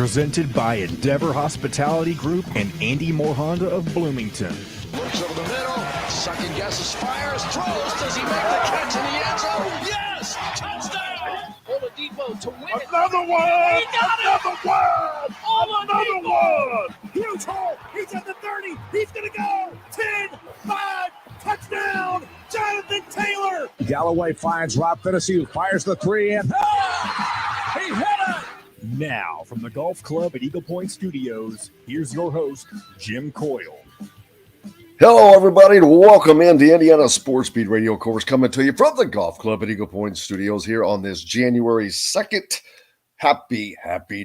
Presented by Endeavor Hospitality Group and Andy Moore Honda of Bloomington. Looks over the middle, second guesses, fires, throws. Does he make the catch in the end zone? Yes! Touchdown! Oladipo to win it. Another one! He got Another it! one! Another Oladipo! one! Huge hole! He's at the 30! He's gonna go! 10, 5, touchdown! Jonathan Taylor! Galloway finds Rob Finnessy, who fires the three, and He hit it! Now, from the Golf Club at Eagle Point Studios, here's your host, Jim Coyle. Hello, everybody, and welcome into Indiana Sports Beat Radio Course, coming to you from the Golf Club at Eagle Point Studios here on this January 2nd. Happy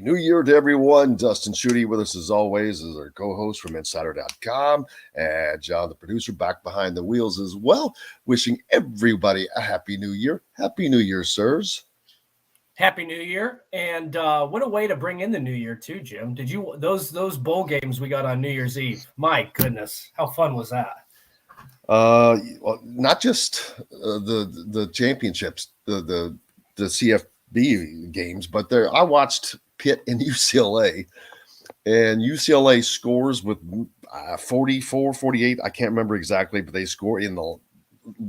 New Year to everyone. Dustin Schutte with us as always as our co-host from Insider.com, and John, the producer, back behind the wheels as well. Wishing everybody a Happy New Year. Happy New Year, sirs. Happy New Year, and what a way to bring in the New Year too, Jim. Did you those bowl games we got on New Year's Eve? My goodness, how fun was that? Well, not just the championships, the CFB games, but I watched Pitt and UCLA, and UCLA scores with 44, 48. I can't remember exactly, but they score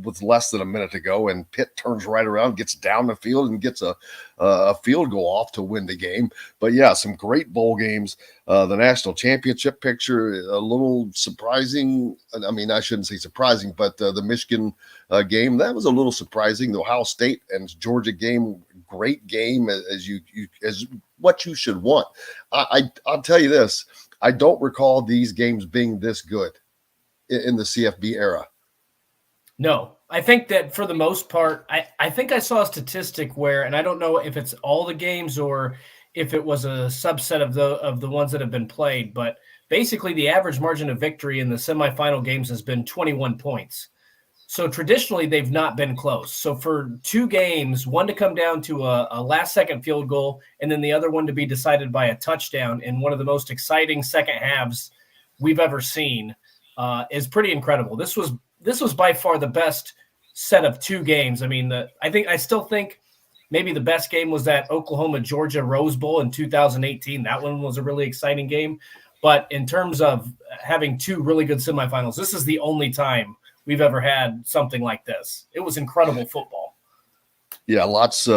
with less than a minute to go, and Pitt turns right around, gets down the field, and gets a field goal off to win the game. But yeah, some great bowl games. The national championship picture, a little surprising. I mean, I shouldn't say surprising, but the Michigan game, that was a little surprising. The Ohio State and Georgia game, great game as what you should want. I'll tell you this, I don't recall these games being this good in the CFB era. No, I think that for the most part, I think I saw a statistic where, and I don't know if it's all the games or if it was a subset of the ones that have been played, but basically the average margin of victory in the semifinal games has been 21 points. So traditionally they've not been close. So for two games, one to come down to a last-second field goal, and then the other one to be decided by a touchdown in one of the most exciting second halves we've ever seen is pretty incredible. This was by far the best set of two games. I mean, I still think maybe the best game was that Oklahoma-Georgia Rose Bowl in 2018. That one was a really exciting game. But in terms of having two really good semifinals, this is the only time we've ever had something like this. It was incredible football. Yeah, lots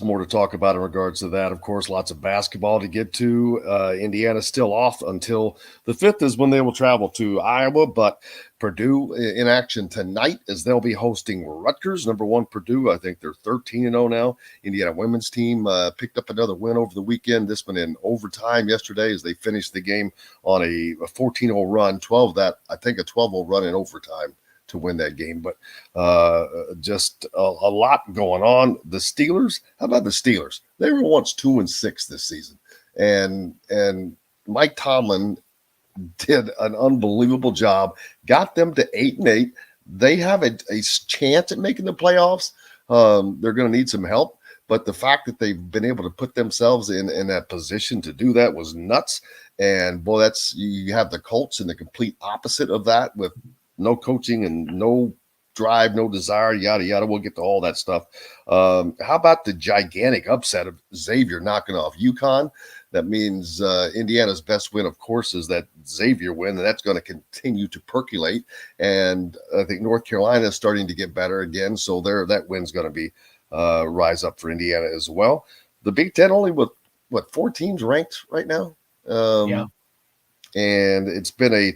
more to talk about in regards to that. Of course, lots of basketball to get to. Indiana's still off until the 5th is when they will travel to Iowa, but Purdue in action tonight as they'll be hosting Rutgers. Number one, Purdue, I think they're 13-0 now. Indiana women's team picked up another win over the weekend, this one in overtime yesterday as they finished the game on a 14-0 run, 12-0 run in overtime to win that game. But just a lot going on. The Steelers, how about the Steelers? They were once 2-6 this season, and Mike Tomlin did an unbelievable job, got them to 8-8. They have a chance at making the playoffs. They're going to need some help, but the fact that they've been able to put themselves in that position to do that was nuts. And boy, you have the Colts in the complete opposite of that, with no coaching and no drive, no desire, yada, yada. We'll get to all that stuff. How about the gigantic upset of Xavier knocking off UConn? That means Indiana's best win, of course, is that Xavier win, and that's going to continue to percolate. And I think North Carolina is starting to get better again, so that win's going to be rise up for Indiana as well. The Big Ten only with, 4 teams ranked right now? Yeah. And it's been a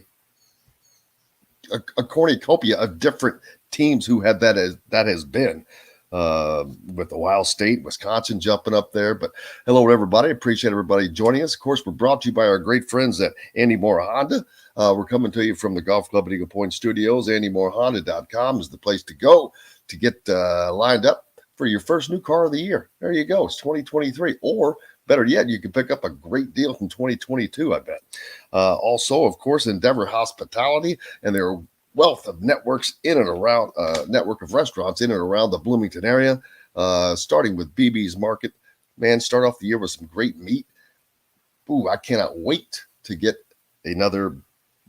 cornucopia of different teams who had that has been with Ohio State, Wisconsin jumping up there. But hello, everybody. Appreciate everybody joining us. Of course, we're brought to you by our great friends at Andy Moore Honda. We're coming to you from the Golf Club at Eagle Point Studios. AndyMooreHonda.com is the place to go to get lined up for your first new car of the year. There you go. It's 2023. Or better yet, you can pick up a great deal from 2022, I bet. Also, of course, Endeavor Hospitality and their wealth of networks in and around, network of restaurants in and around the Bloomington area, starting with BB's Market. Man, start off the year with some great meat. Ooh, I cannot wait to get another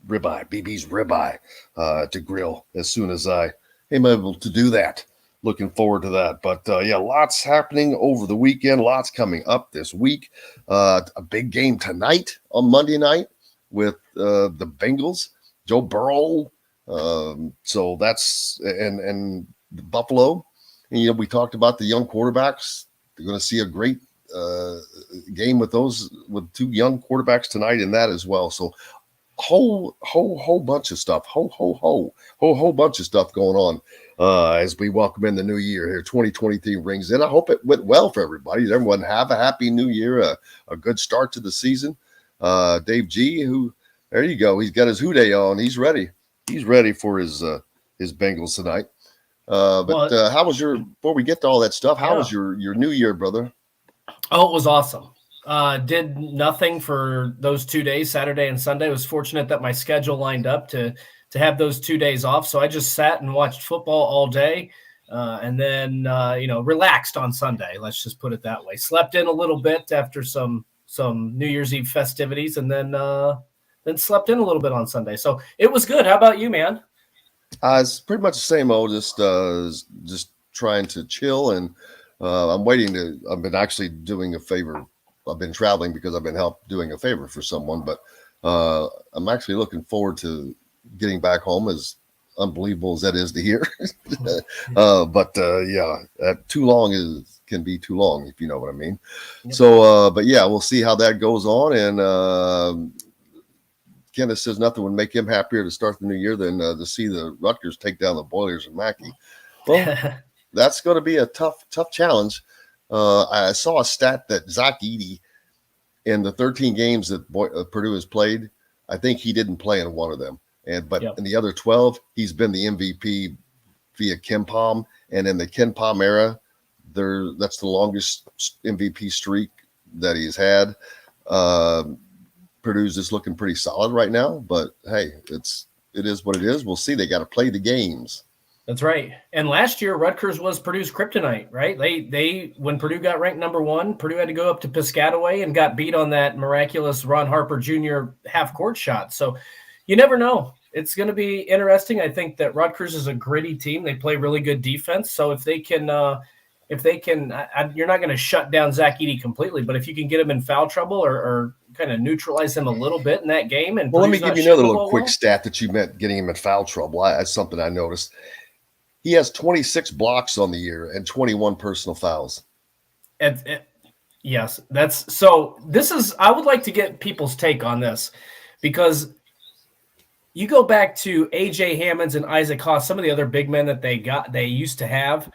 ribeye, BB's ribeye, to grill as soon as I am able to do that. looking forward to that. But yeah, lots happening over the weekend, lots coming up this week. A big game tonight on Monday night with the Bengals, Joe Burrow. So that's and Buffalo. And, we talked about the young quarterbacks. They're going to see a great game with two young quarterbacks tonight in that as well. So whole bunch of stuff, whole bunch of stuff going on as we welcome in the new year here. 2023 rings in. I hope it went well for everybody. Did everyone have a happy new year, a good start to the season? Dave G, there you go. He's got his Houday on. He's ready. He's ready for his Bengals tonight. How was before we get to all that stuff, how was your new year, brother? Oh, it was awesome. Did nothing for those 2 days, Saturday and Sunday. I was fortunate that my schedule lined up to have those 2 days off. So I just sat and watched football all day and then, relaxed on Sunday. Let's just put it that way. Slept in a little bit after some New Year's Eve festivities and then slept in a little bit on Sunday. So it was good. How about you, man? It's pretty much the same old, just trying to chill. And I've been actually doing a favor. I've been traveling because I've been doing a favor for someone, but I'm actually looking forward to getting back home, as unbelievable as that is to hear. Too long can be too long, if you know what I mean. Yep. So, but yeah, we'll see how that goes on. And Kenneth says nothing would make him happier to start the new year than to see the Rutgers take down the Boilers and Mackey. Well, that's going to be a tough challenge. I saw a stat that Zach Edey, in the 13 games that Purdue has played, I think he didn't play in one of them. But in the other 12, he's been the MVP via KenPom. And in the KenPom era, that's the longest MVP streak that he's had. Purdue's just looking pretty solid right now, but hey, it is what it is. We'll see. They got to play the games. That's right. And last year, Rutgers was Purdue's kryptonite, right? They when Purdue got ranked number 1, Purdue had to go up to Piscataway and got beat on that miraculous Ron Harper Jr. half-court shot. So you never know. It's going to be interesting. I think that Rutgers is a gritty team. They play really good defense. So if they can, you're not going to shut down Zach Edey completely, but if you can get him in foul trouble or kind of neutralize him a little bit in that game. And let me give you another little quick stat that you meant getting him in foul trouble. That's something I noticed. He has 26 blocks on the year and 21 personal fouls. Yes, that's so. I would like to get people's take on this, because you go back to AJ Hammonds and Isaac Haas, some of the other big men that they used to have,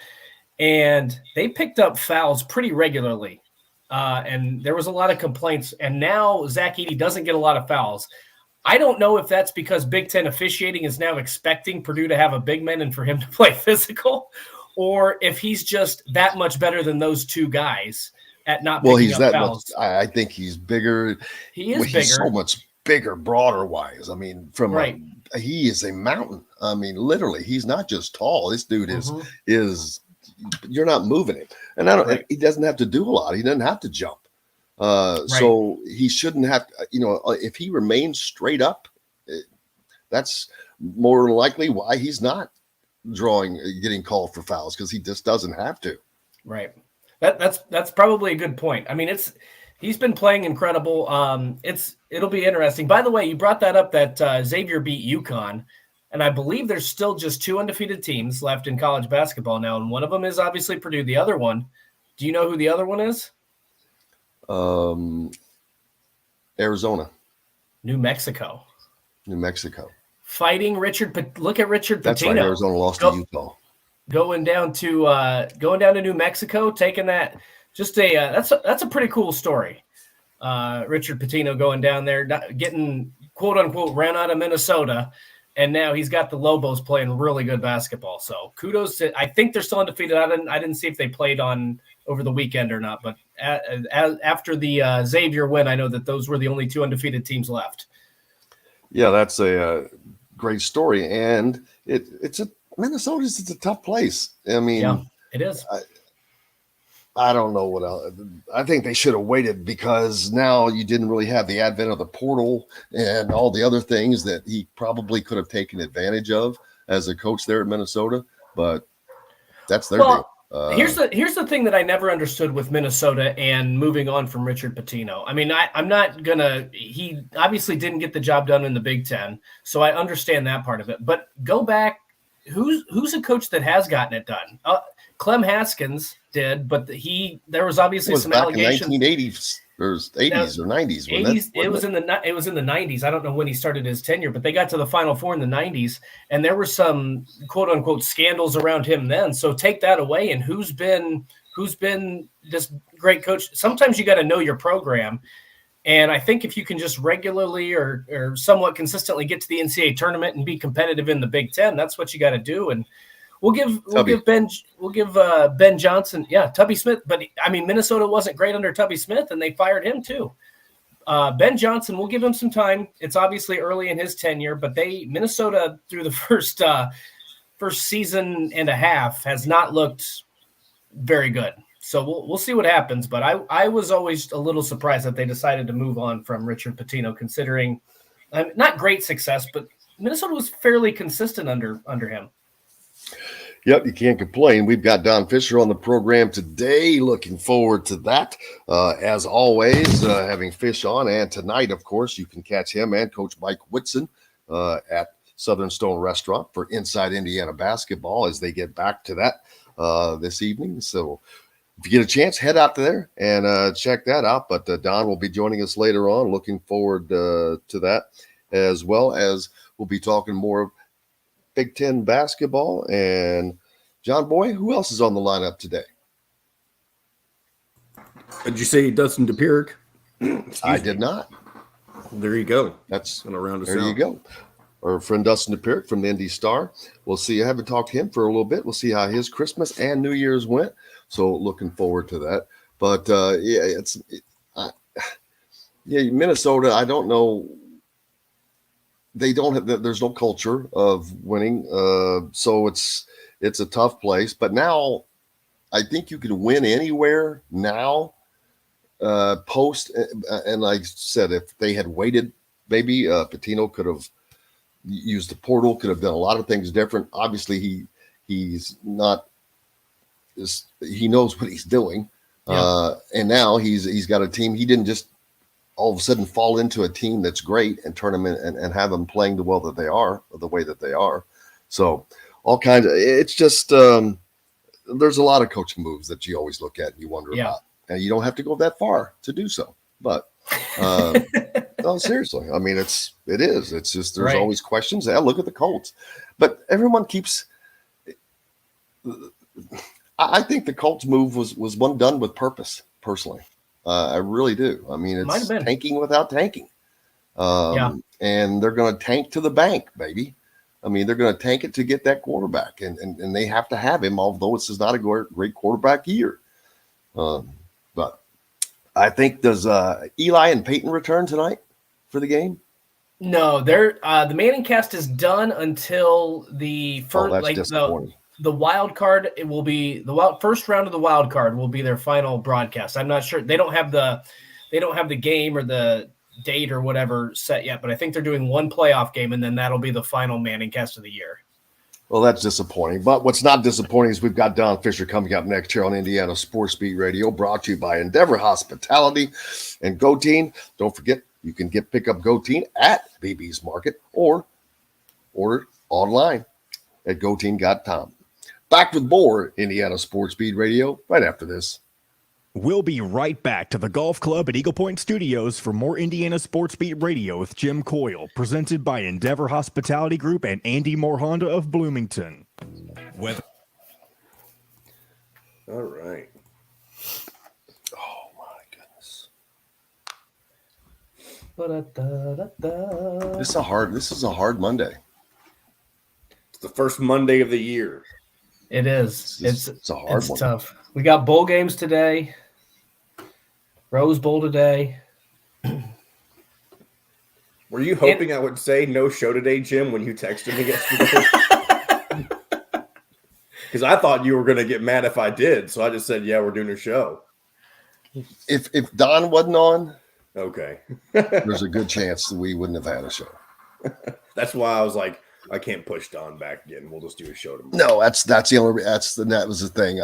and they picked up fouls pretty regularly. And there was a lot of complaints. And now Zach Edey doesn't get a lot of fouls. I don't know if that's because Big Ten officiating is now expecting Purdue to have a big man and for him to play physical, or if he's just that much better than those two guys at not picking up fouls. I think he's bigger. He is bigger. He's so much bigger, broader wise. I mean, he is a mountain. I mean, literally, he's not just tall. This dude is you're not moving him. And he doesn't have to do a lot. He doesn't have to jump. So he shouldn't have, if he remains straight up, that's more likely why he's not getting called for fouls, because he just doesn't have to. Right. That's probably a good point. I mean, he's been playing incredible. It'll be interesting. By the way, you brought that up that Xavier beat UConn, and I believe there's still just 2 undefeated teams left in college basketball now, and one of them is obviously Purdue. The other one, do you know who the other one is? Arizona. New Mexico. Fighting Richard. Look at Richard Pitino. That's right. Arizona lost to Utah. Going down to New Mexico, taking that. That's a pretty cool story. Richard Pitino going down there, getting quote unquote ran out of Minnesota, and now he's got the Lobos playing really good basketball. So kudos to. I think they're still undefeated. I didn't see if they played on over the weekend or not, but after the Xavier win, I know that those were the only 2 undefeated teams left. Yeah, that's a great story, and Minnesota's a tough place. I mean, yeah, it is. I don't know what else. I think they should have waited, because now you didn't really have the advent of the portal and all the other things that he probably could have taken advantage of as a coach there at Minnesota. But That's their deal. Here's the thing that I never understood with Minnesota and moving on from Richard Pitino. I mean, I'm not gonna. He obviously didn't get the job done in the Big Ten, so I understand that part of it. But go back. Who's a coach that has gotten it done? Clem Haskins did, but there was obviously some allegations. In 1980s or 80s or 90s. 80s. It was in the 90s. I don't know when he started his tenure, but they got to the Final Four in the 90s, and there were some quote unquote scandals around him then. So take that away, and who's been this great coach? Sometimes you got to know your program. And I think if you can just regularly or somewhat consistently get to the NCAA tournament and be competitive in the Big Ten, that's what you got to do. And we'll give Ben Johnson, Tubby Smith. But I mean, Minnesota wasn't great under Tubby Smith, and they fired him too. Ben Johnson, we'll give him some time. It's obviously early in his tenure, but Minnesota through the first season and a half has not looked very good. So we'll see what happens, but I was always a little surprised that they decided to move on from Richard Pitino, considering not great success, but Minnesota was fairly consistent under him. Yep, you can't complain. We've got Don Fisher on the program today. Looking forward to that. As always, having Fish on, and tonight, of course, you can catch him and Coach Mike Whitson at Southern Stone Restaurant for Inside Indiana Basketball as they get back to that this evening. So if you get a chance, head out there and check that out. But Don will be joining us later on. Looking forward to that, as well as we'll be talking more Big Ten basketball. And John Boy, who else is on the lineup today? Did you say Dustin DePew? I did not. There you go. That's going to round us there. out. You go. Our friend Dustin DePew from the Indy Star. We'll see. I haven't talked to him for a little bit. We'll see how his Christmas and New Year's went. So looking forward to that. But Minnesota. I don't know. They don't have. There's no culture of winning. So it's a tough place. But now, I think you can win anywhere now. Post and like I said, if they had waited, maybe Pitino could have used the portal. Could have done a lot of things different. Obviously, he's not. He knows what he's doing, and now he's got a team. He didn't just all of a sudden fall into a team that's great and turn them in and have them playing the way that they are. So all kinds of. It's just there's a lot of coaching moves that you always look at and you wonder about, and you don't have to go that far to do so. But no, seriously, I mean it is. It's just there's always questions. Look at the Colts, but everyone keeps. I think the Colts move was one done with purpose, personally. I really do. I mean, it's tanking without tanking. And they're going to tank to the bank, baby. I mean, they're going to tank it to get that quarterback, and they have to have him, although this is not a great quarterback year. But I think, does Eli and Peyton return tonight for the game? No, they're the Manning cast is done until the first. That's disappointing. The wild card, it will be the first round of the wild card will be their final broadcast. I'm not sure they don't have the game or the date or whatever set yet, but I think they're doing one playoff game and then that'll be the final Manning cast of the year. Well, that's disappointing. But what's not disappointing is we've got Don Fisher coming up next here on Indiana Sports Beat Radio, brought to you by Endeavor Hospitality and Goteen. Don't forget, you can pick up Goteen at BB's Market or order online at goteen.com. Back with more Indiana Sports Beat Radio right after this. We'll be right back to the Golf Club at Eagle Point Studios for more Indiana Sports Beat Radio with Jim Coyle, presented by Endeavor Hospitality Group and Andy Moore Honda of Bloomington. All right. Oh my goodness. This is a hard Monday. It's the first Monday of the year. It is. It's a hard one. Tough. We got bowl games today. Rose Bowl today. Were you hoping I would say no show today, Jim, when you texted me yesterday? Because I thought you were going to get mad if I did. So I just said, yeah, we're doing a show. If Don wasn't on, okay, there's a good chance that we wouldn't have had a show. That's why I was like, I can't push Don back again. We'll just do a show tomorrow. No, that was the thing.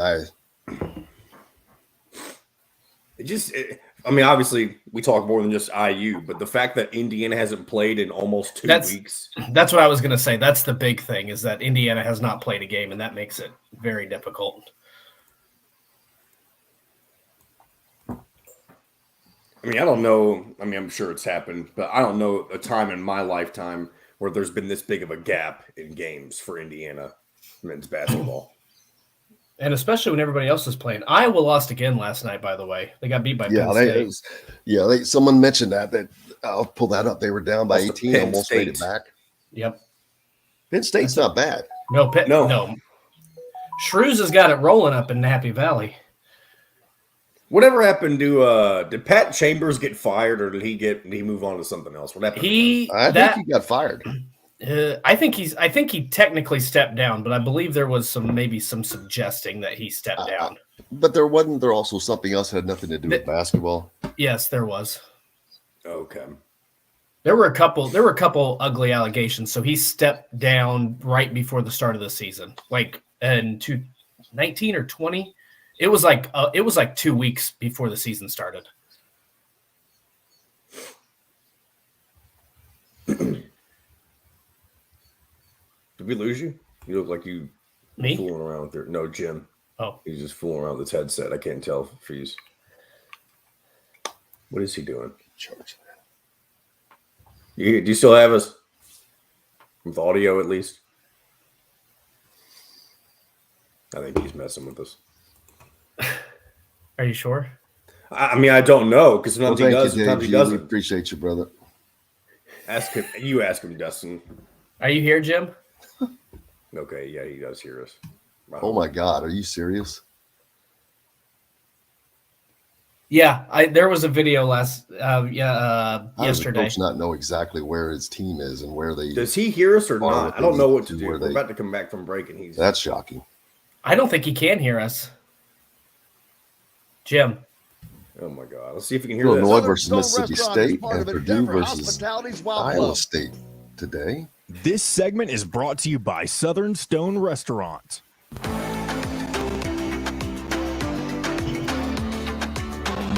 Obviously, we talk more than just IU, but the fact that Indiana hasn't played in almost 2 weeks. That's what I was going to say. That's the big thing, is that Indiana has not played a game, and that makes it very difficult. I don't know. I'm sure it's happened, but I don't know a time in my lifetime where there's been this big of a gap in games for Indiana men's basketball. And especially when everybody else is playing. Iowa lost again last night, by the way. They got beat by Penn State. Someone mentioned that I'll pull that up. They were down by 18, almost made it back. Yep. Penn State's not bad. No. Shrews has got it rolling up in Happy Valley. Whatever happened to did Pat Chambers get fired, or did he move on to something else? What happened? I think he got fired. I think he technically stepped down, but I believe there was some suggesting that he stepped down. But there also something else that had nothing to do with basketball? Yes, there was. Okay. There were a couple ugly allegations, so he stepped down right before the start of the season, like in 2019 or 20. It was like 2 weeks before the season started. Did we lose you? You look like you Me? fooling around with no, Jim. Oh. He's just fooling around with his headset. I can't tell if he's. What is he doing? Do you still have us? With audio, at least? I think he's messing with us. Are you sure? I don't know, because sometimes he does, sometimes he doesn't. We appreciate you, brother. Ask him. You ask him, Dustin. Are you here, Jim? Okay, yeah, he does hear us. Wow. Oh my God, are you serious? Yeah, there was a video yesterday. How does the coach not know exactly where his team is and where they? Does he hear us or not? I don't know what to do. We're about to come back from break, and he's. That's shocking. I don't think he can hear us. Jim. Oh my God! Let's see if we can hear Illinois this. versus Mississippi State and Purdue versus Iowa State today. This segment is brought to you by Southern Stone Restaurant.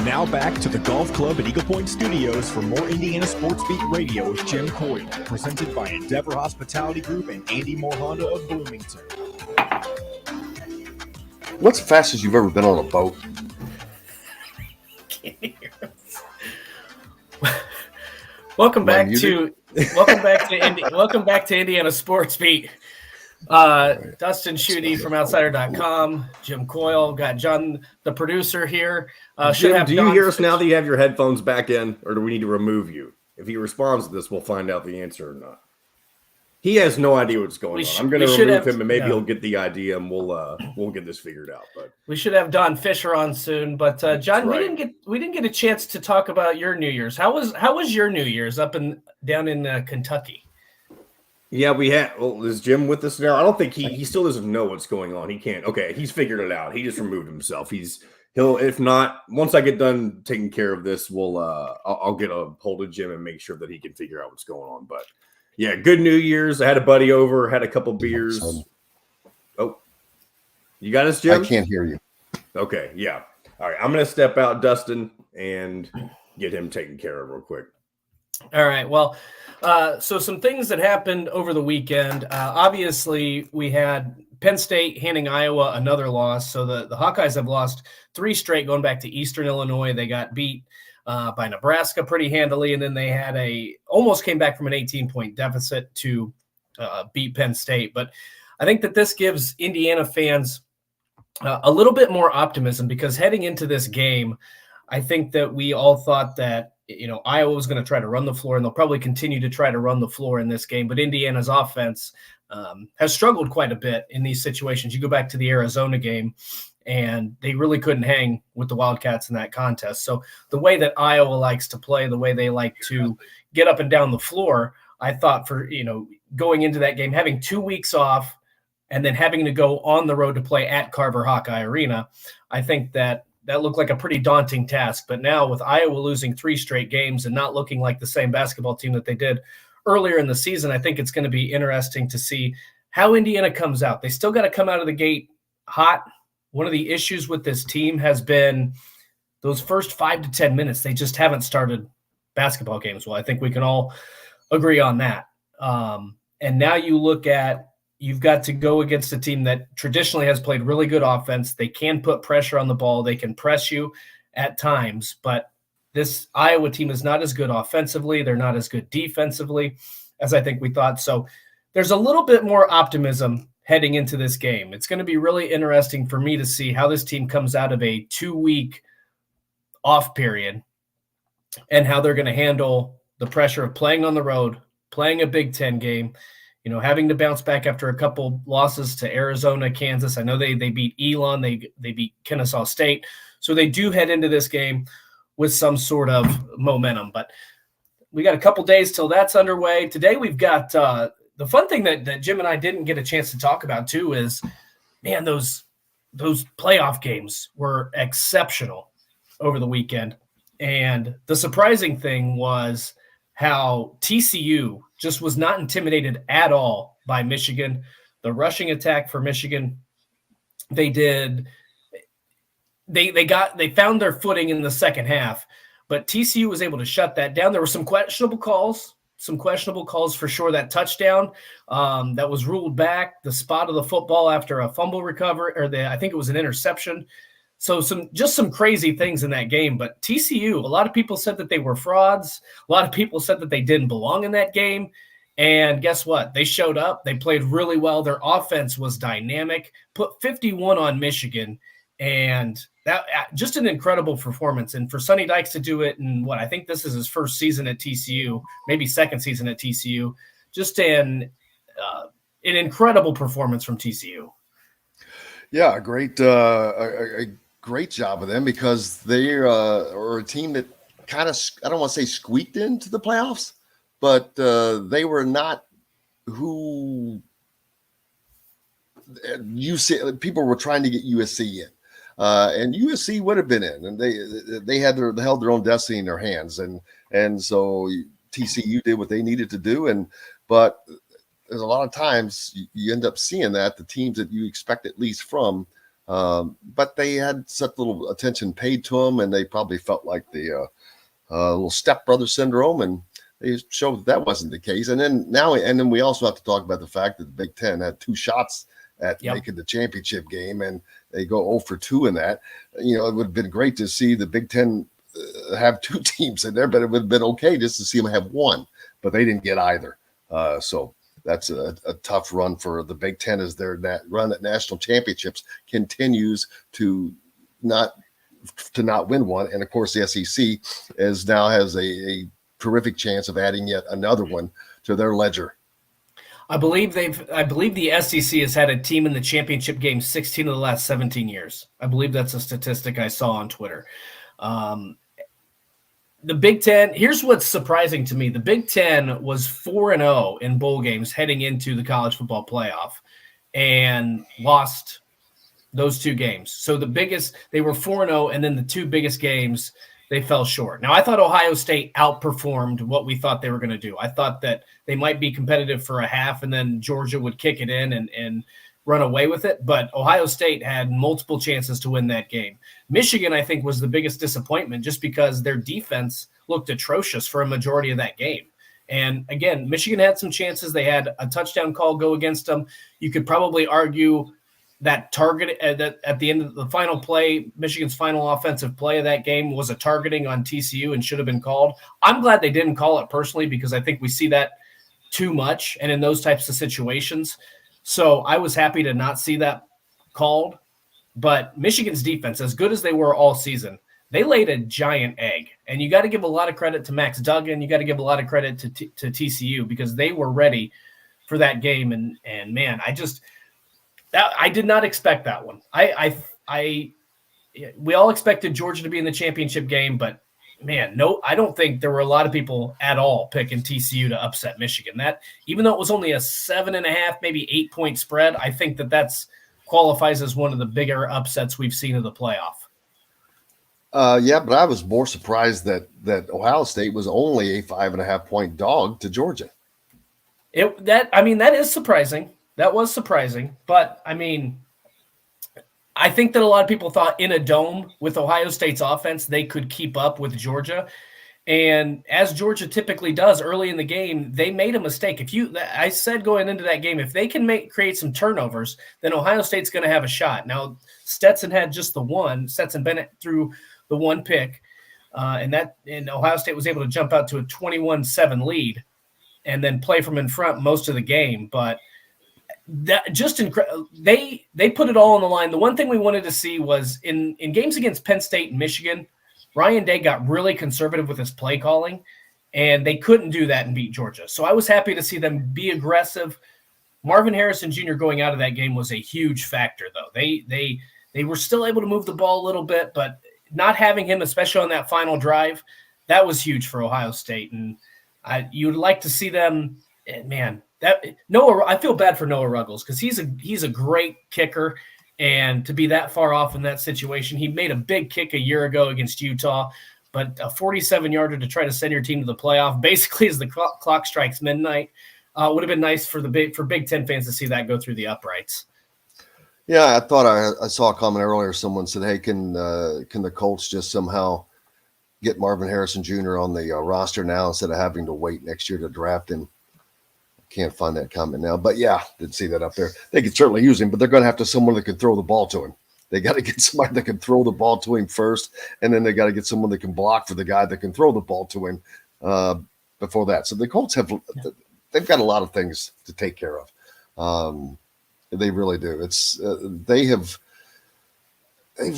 Now back to the Golf Club at Eagle Point Studios for more Indiana Sports Beat Radio with Jim Coyle, presented by Endeavor Hospitality Group and Andy Moore Honda of Bloomington. What's the fastest you've ever been on a boat? Welcome back to Indiana Sports Beat. Dustin Schutte from Outsider.com, Jim Coyle, got John, the producer here. Jim, do you hear us now that you have your headphones back in, or do we need to remove you? If he responds to this, we'll find out the answer or not. He has no idea what's going on. I'm going to remove him, and maybe he'll get the idea, and we'll get this figured out. But we should have Don Fisher on soon. But John, we didn't get a chance to talk about your New Year's. How was your New Year's down in Kentucky? Yeah, we had. Well, is Jim with us now? I don't think he still doesn't know what's going on. He can't. Okay, he's figured it out. He just removed himself. He'll if not, once I get done taking care of this, I'll get a hold of Jim and make sure that he can figure out what's going on. But yeah, good New Year's. I had a buddy over, had a couple beers. Oh, you got us, Jim? I can't hear you. Okay, yeah. All right, I'm gonna step out, Dustin, and get him taken care of real quick. All right. Well, so some things that happened over the weekend. Obviously, we had Penn State handing Iowa another loss. So the Hawkeyes have lost 3 straight going back to Eastern Illinois. They got beat by Nebraska pretty handily, and then they had almost came back from an 18-point deficit to beat Penn State. But I think that this gives Indiana fans a little bit more optimism, because heading into this game, I think that we all thought that Iowa was going to try to run the floor, and they'll probably continue to try to run the floor in this game. But Indiana's offense has struggled quite a bit in these situations. You go back to the Arizona game, and they really couldn't hang with the Wildcats in that contest. So the way that Iowa likes to play, the way they like to get up and down the floor, I thought for, going into that game, having 2 weeks off and then having to go on the road to play at Carver Hawkeye Arena, I think that looked like a pretty daunting task. But now with Iowa losing 3 straight games and not looking like the same basketball team that they did earlier in the season, I think it's going to be interesting to see how Indiana comes out. They still got to come out of the gate hot. One of the issues with this team has been those first 5 to 10 minutes. They just haven't started basketball games well. I think we can all agree on that. And now you look at, you've got to go against a team that traditionally has played really good offense. They can put pressure on the ball. They can press you at times, but this Iowa team is not as good offensively. They're not as good defensively as I think we thought. So there's a little bit more optimism heading into this game. It's going to be really interesting for me to see how this team comes out of a 2-week off period and how they're going to handle the pressure of playing on the road, playing a Big Ten game, having to bounce back after a couple losses to Arizona, Kansas. I know they beat Elon, they beat Kennesaw State. So they do head into this game with some sort of momentum. But we got a couple days till that's underway. Today we've got the fun thing that Jim and I didn't get a chance to talk about too is, man, those playoff games were exceptional over the weekend. And the surprising thing was how TCU just was not intimidated at all by Michigan. The rushing attack for Michigan, they found their footing in the second half, but TCU was able to shut that down. There were some questionable calls for sure. That touchdown that was ruled back, the spot of the football after a fumble recovery, I think it was an interception. So some crazy things in that game. But TCU, a lot of people said that they were frauds. A lot of people said that they didn't belong in that game. And guess what? They showed up. They played really well. Their offense was dynamic, put 51 on Michigan. And that just an incredible performance. And for Sonny Dykes to do it in I think this is his first season at TCU, maybe second season at TCU, just an incredible performance from TCU. Yeah, a great job of them because they are a team that kind of, I don't want to say squeaked into the playoffs, but they were not who people were trying to get USC in. And USC would have been in, and they held their own destiny in their hands, and so TCU did what they needed to do, but there's a lot of times you end up seeing that the teams that you expect at least from, but they had such little attention paid to them, and they probably felt like the little stepbrother syndrome, and they showed that wasn't the case. And then we also have to talk about the fact that the Big Ten had 2 shots at making the championship game, and they go 0 for 2 in that. It would have been great to see the Big Ten have 2 teams in there, but it would have been okay just to see them have 1, but they didn't get either. So that's a tough run for the Big Ten as their run at national championships continues to not win one. And of course, the SEC now has a terrific chance of adding yet another one to their ledger. I believe the SEC has had a team in the championship game 16 of the last 17 years. I believe that's a statistic I saw on Twitter. The Big Ten, here's what's surprising to me. The Big Ten was 4-0 in bowl games heading into the college football playoff and lost those 2 games. So they were 4-0, and then the 2 biggest games, they fell short. Now, I thought Ohio State outperformed what we thought they were going to do. I thought that they might be competitive for a half, and then Georgia would kick it in and run away with it. But Ohio State had multiple chances to win that game. Michigan, I think, was the biggest disappointment just because their defense looked atrocious for a majority of that game. And again, Michigan had some chances. They had a touchdown call go against them. You could probably argue that target at the end of the final play, Michigan's final offensive play of that game was a targeting on TCU and should have been called. I'm glad they didn't call it personally because I think we see that too much and in those types of situations. So I was happy to not see that called. But Michigan's defense, as good as they were all season, they laid a giant egg. And you got to give a lot of credit to Max Duggan. You got to give a lot of credit to TCU because they were ready for that game. And man, I did not expect that one. We all expected Georgia to be in the championship game, but man, no, I don't think there were a lot of people at all picking TCU to upset Michigan. That, even though it was only a 7.5, maybe 8-point spread, I think that's qualifies as one of the bigger upsets we've seen in the playoff. Yeah, but I was more surprised that Ohio State was only a 5.5-point dog to Georgia. That is surprising. That was surprising. But, I mean, I think that a lot of people thought in a dome with Ohio State's offense, they could keep up with Georgia. And as Georgia typically does early in the game, they made a mistake. I said going into that game, if they can create some turnovers, then Ohio State's going to have a shot. Now, Stetson had just the one. Stetson Bennett threw the one pick, and Ohio State was able to jump out to a 21-7 lead and then play from in front most of the game. But that just they put it all on the line. The one thing we wanted to see was in games against Penn State and Michigan, Ryan Day got really conservative with his play calling, and they couldn't do that and beat Georgia. So I was happy to see them be aggressive. Marvin Harrison Jr. going out of that game was a huge factor, though. They were still able to move the ball a little bit, but not having him, especially on that final drive, that was huge for Ohio State. And you would like to see them, man. I feel bad for Noah Ruggles because he's a great kicker. And to be that far off in that situation, he made a big kick a year ago against Utah, but a 47-yarder to try to send your team to the playoff, basically as the clock strikes midnight, would have been nice for Big Ten fans to see that go through the uprights. Yeah, I thought I saw a comment earlier. Someone said, "Hey, can the Colts just somehow get Marvin Harrison Jr. on the roster now instead of having to wait next year to draft him?" Can't find that comment now, but yeah, did see that up there. They could certainly use him, but they're going to have to someone that can throw the ball to him. They got to get somebody that can throw the ball to him first, and then they got to get someone that can block for the guy that can throw the ball to him before that. So the Colts they've got a lot of things to take care of. They really do. They've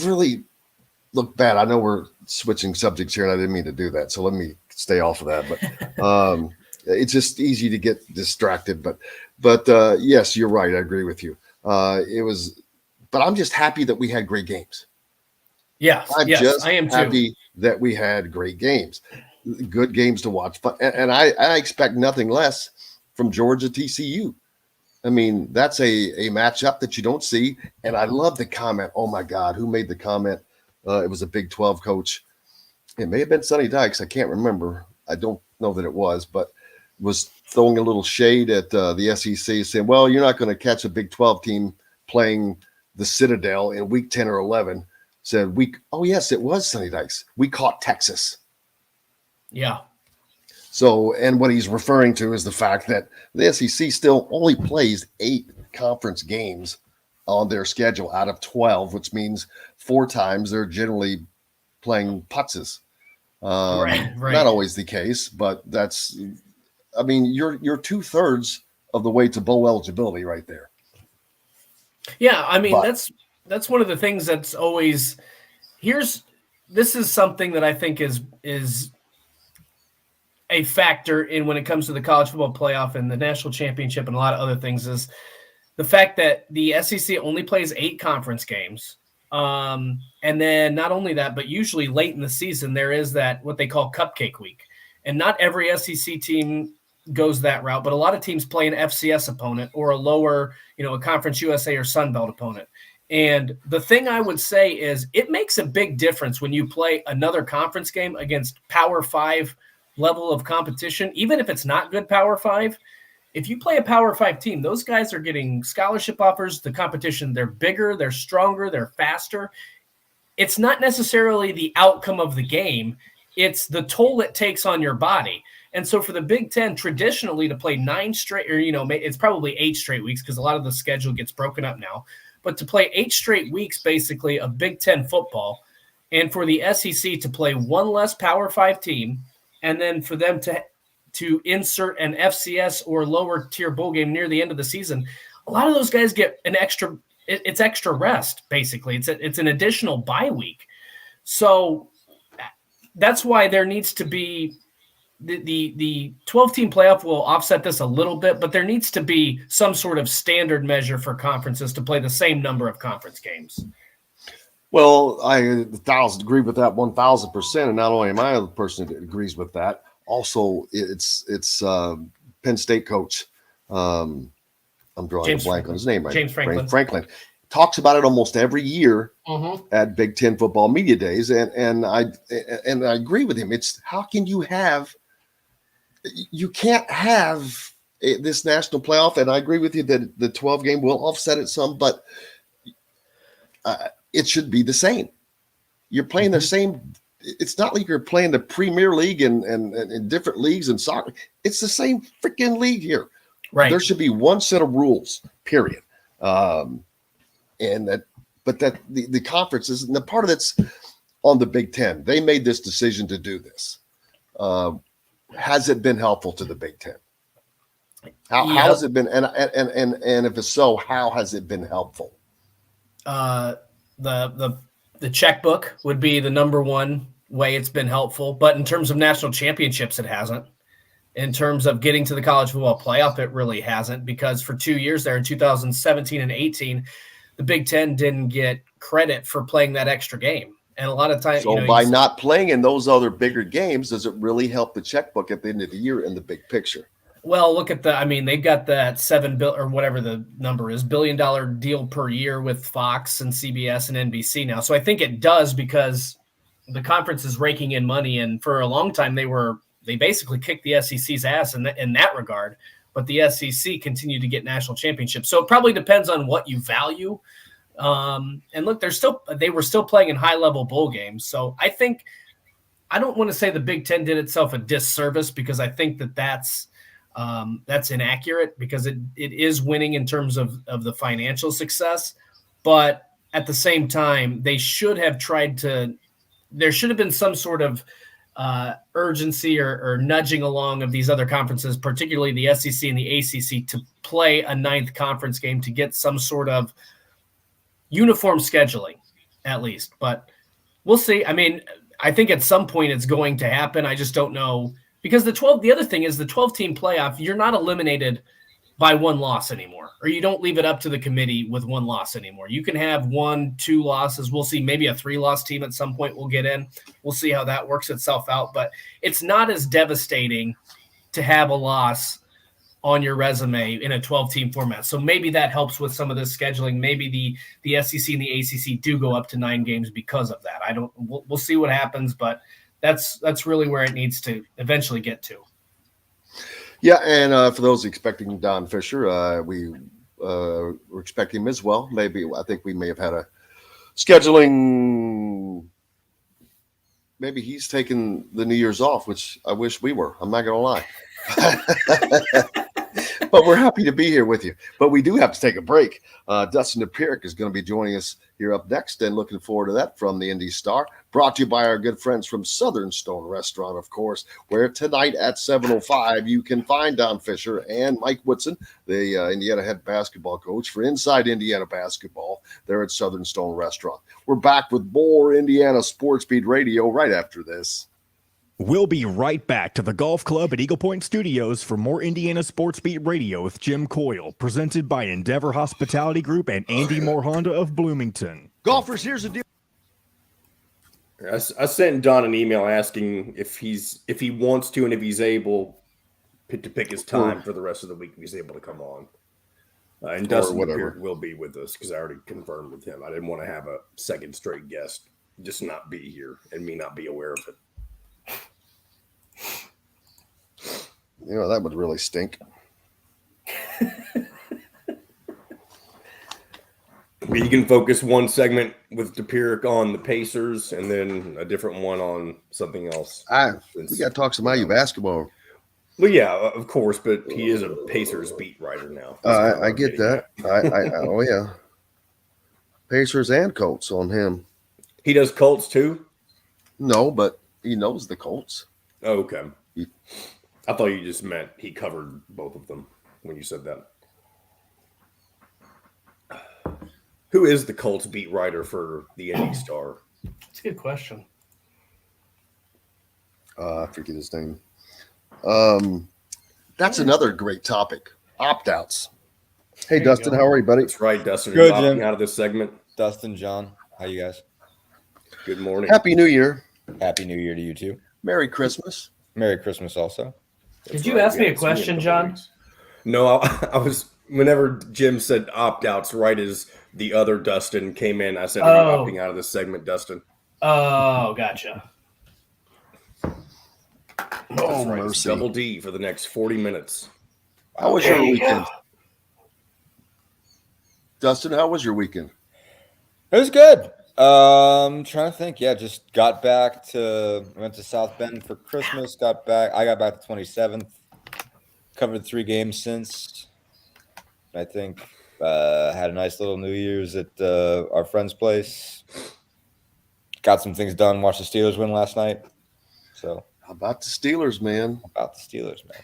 really looked bad. I know we're switching subjects here, and I didn't mean to do that, so let me stay off of that. But it's just easy to get distracted, but yes, you're right. I agree with you. But I'm just happy that we had great games. Yes, I am happy too. that we had great games, good games to watch. But and I expect nothing less from Georgia TCU. I mean, that's a matchup that you don't see. And I love the comment. Oh my God, who made the comment? It was a Big 12 coach. It may have been Sonny Dykes. I can't remember. I don't know that it was, but was throwing a little shade at the SEC, saying, well, you're not going to catch a Big 12 team playing the Citadel in week 10 or 11. Said, oh, yes, it was Sonny Dykes. We caught Texas. Yeah. So, and what he's referring to is the fact that the SEC still only plays 8 conference games on their schedule out of 12, which means 4 times they're generally playing putzes. Right. Not always the case, but that's – I mean, you're 2/3 of the way to bowl eligibility right there. Yeah, I mean, that's one of the things that's always this is something that I think is a factor in when it comes to the college football playoff and the national championship and a lot of other things is the fact that the SEC only plays 8 conference games. And then not only that, but usually late in the season, there is that what they call cupcake week. And not every SEC team goes that route, but a lot of teams play an FCS opponent or a lower, a Conference USA or Sun Belt opponent. And the thing I would say is it makes a big difference when you play another conference game against Power 5 level of competition, even if it's not good Power 5. If you play a Power 5 team, those guys are getting scholarship offers, the competition, they're bigger, they're stronger, they're faster. It's not necessarily the outcome of the game. It's the toll it takes on your body. And so for the Big Ten, traditionally to play 9 straight, or, it's probably 8 straight weeks because a lot of the schedule gets broken up now. But to play 8 straight weeks, basically, of Big Ten football, and for the SEC to play one less Power 5 team, and then for them to insert an FCS or lower tier bowl game near the end of the season, a lot of those guys get it's extra rest, basically. It's an additional bye week. So that's why there needs to be the 12-team playoff will offset this a little bit, but there needs to be some sort of standard measure for conferences to play the same number of conference games. Well, I agree with that 1,000%, and not only am I the person that agrees with that, also it's Penn State coach. I'm drawing a blank on his name right now. James Franklin talks about it almost every year at Big Ten football media days, and I agree with him. It's how can you can't have this national playoff, and I agree with you that the 12 game will offset it some, but it should be the same. You're playing the same. It's not like you're playing the Premier League and different leagues in soccer. It's the same freaking league here. Right. There should be one set of rules, period. The conference is, and the part of that's on the Big Ten. They made this decision to do this. Has it been helpful to the Big Ten? How has it been? And if it's so, how has it been helpful? The checkbook would be the number one way it's been helpful, but in terms of national championships, it hasn't. In terms of getting to the college football playoff, it really hasn't, because for 2 years there in 2017 and 18, the Big Ten didn't get credit for playing that extra game. And a lot of times, so by not playing in those other bigger games, does it really help the checkbook at the end of the year in the big picture? Well, look at they've got that $7 billion or whatever the number is, $1 billion deal per year with Fox and CBS and NBC now. So I think it does, because the conference is raking in money, and for a long time they basically kicked the SEC's ass in that regard. But the SEC continued to get national championships. So it probably depends on what you value. And look, they were still playing in high level bowl games. So I don't want to say the Big Ten did itself a disservice, because I think that's inaccurate, because it is winning in terms of the financial success. But at the same time, they should have there should have been some sort of urgency or nudging along of these other conferences, particularly the SEC and the ACC, to play a ninth conference game to get some sort of uniform scheduling, at least. But we'll see. I mean, I think at some point it's going to happen. I just don't know, because the other thing is the 12-team playoff, you're not eliminated by one loss anymore, or you don't leave it up to the committee with one loss anymore. You can have 1-2 losses. We'll see. Maybe a 3-loss team at some point will get in. We'll see how that works itself out. But it's not as devastating to have a loss on your resume in a 12-team format. So maybe that helps with some of this scheduling. Maybe the SEC and the ACC do go up to 9 games because of that. We'll see what happens, but that's really where it needs to eventually get to. Yeah, and for those expecting Don Fisher, we were expecting him as well. I think we may have had a scheduling. Maybe he's taking the New Year's off, which I wish we were. I'm not going to lie. But we're happy to be here with you. But we do have to take a break. Dustin DePew is going to be joining us here up next, and looking forward to that from the Indy Star. Brought to you by our good friends from Southern Stone Restaurant, of course, where tonight at 7:05 you can find Don Fisher and Mike Woodson, the Indiana head basketball coach for Inside Indiana Basketball. They're at Southern Stone Restaurant. We're back with more Indiana Sports Beat Radio right after this. We'll be right back to the Golf Club at Eagle Point Studios for more Indiana Sports Beat Radio with Jim Coyle, presented by Endeavor Hospitality Group and Andy Moore Honda of Bloomington. Golfers, here's the deal. I sent Don an email asking if he wants to and if he's able to pick his time for the rest of the week if he's able to come on. And Dustin will be with us, because I already confirmed with him. I didn't want to have a second straight guest just not be here and me not be aware of it. That would really stink. You can focus one segment with Dopirak on the Pacers and then a different one on something else. We got to talk some IU basketball. Well, yeah, of course, but he is a Pacers beat writer now. I get that. Oh, yeah. Pacers and Colts on him. He does Colts too? No, but he knows the Colts. Oh, okay. I thought you just meant he covered both of them when you said that. Who is the Colts beat writer for the Indy Star? That's a good question. I forget his name. That's another great topic. Opt-outs. Hey, Dustin, how are you, buddy? That's right, Dustin. Good, Are you Jim. opting out of this segment? Dustin, John, how you guys? Good morning. Happy New Year. Happy New Year to you too. Merry Christmas. Merry Christmas also. Did you ask me a question, John? No, I was. Whenever Jim said opt-outs, right as the other Dustin came in, I said, "Are you opting out of this segment, Dustin?" Oh, gotcha. Oh, Right. mercy. Double D for the next 40 minutes. How was your weekend? Dustin, how was your weekend? It was good. Trying to think. Yeah, just got back went to South Bend for Christmas. I got back the 27th. Covered 3 games since. I think had a nice little New Year's at our friend's place. Got some things done. Watched the Steelers win last night. So How about the Steelers, man?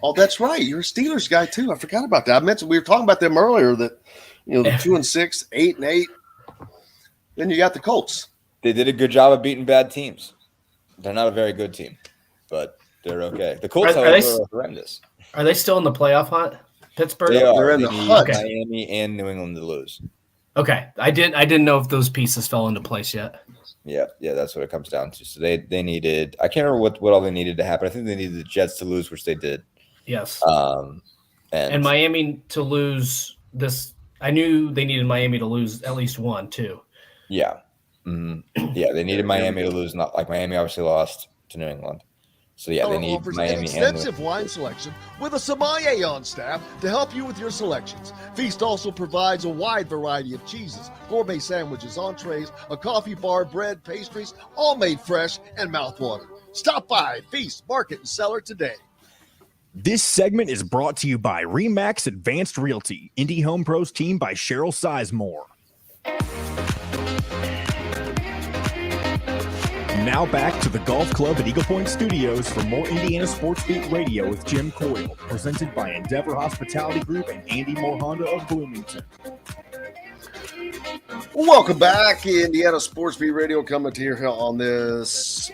Oh, that's right. You're a Steelers guy too. I forgot about that. I mentioned we were talking about them earlier. That the 2-6, 8-8. Then you got the Colts. They did a good job of beating bad teams. They're not a very good team, but they're okay. The Colts, however, are horrendous. Are they still in the playoff hunt? Pittsburgh? They're in the hunt. Miami and New England to lose. Okay. I didn't know if those pieces fell into place yet. Yeah, that's what it comes down to. So they needed – I can't remember what all they needed to happen. I think they needed the Jets to lose, which they did. Yes. And Miami to lose this – I knew they needed Miami to lose at least one, too. Yeah. Mm-hmm. Yeah, they needed Miami to lose. Not like Miami obviously lost to New England. So, yeah, they need Miami an extensive wine selection with a sommelier on staff to help you with your selections. Feast also provides a wide variety of cheeses, gourmet sandwiches, entrees, a coffee bar, bread, pastries, all made fresh and mouthwatering. Stop by Feast Market and Cellar today. This segment is brought to you by Remax Advanced Realty, Indie Home Pros team by Cheryl Sizemore. Now back to the Golf Club at Eagle Point Studios for more Indiana Sports Beat Radio with Jim Coyle, presented by Endeavor Hospitality Group and Andy Moore Honda of Bloomington. Welcome back, Indiana Sports Beat Radio, coming to here on this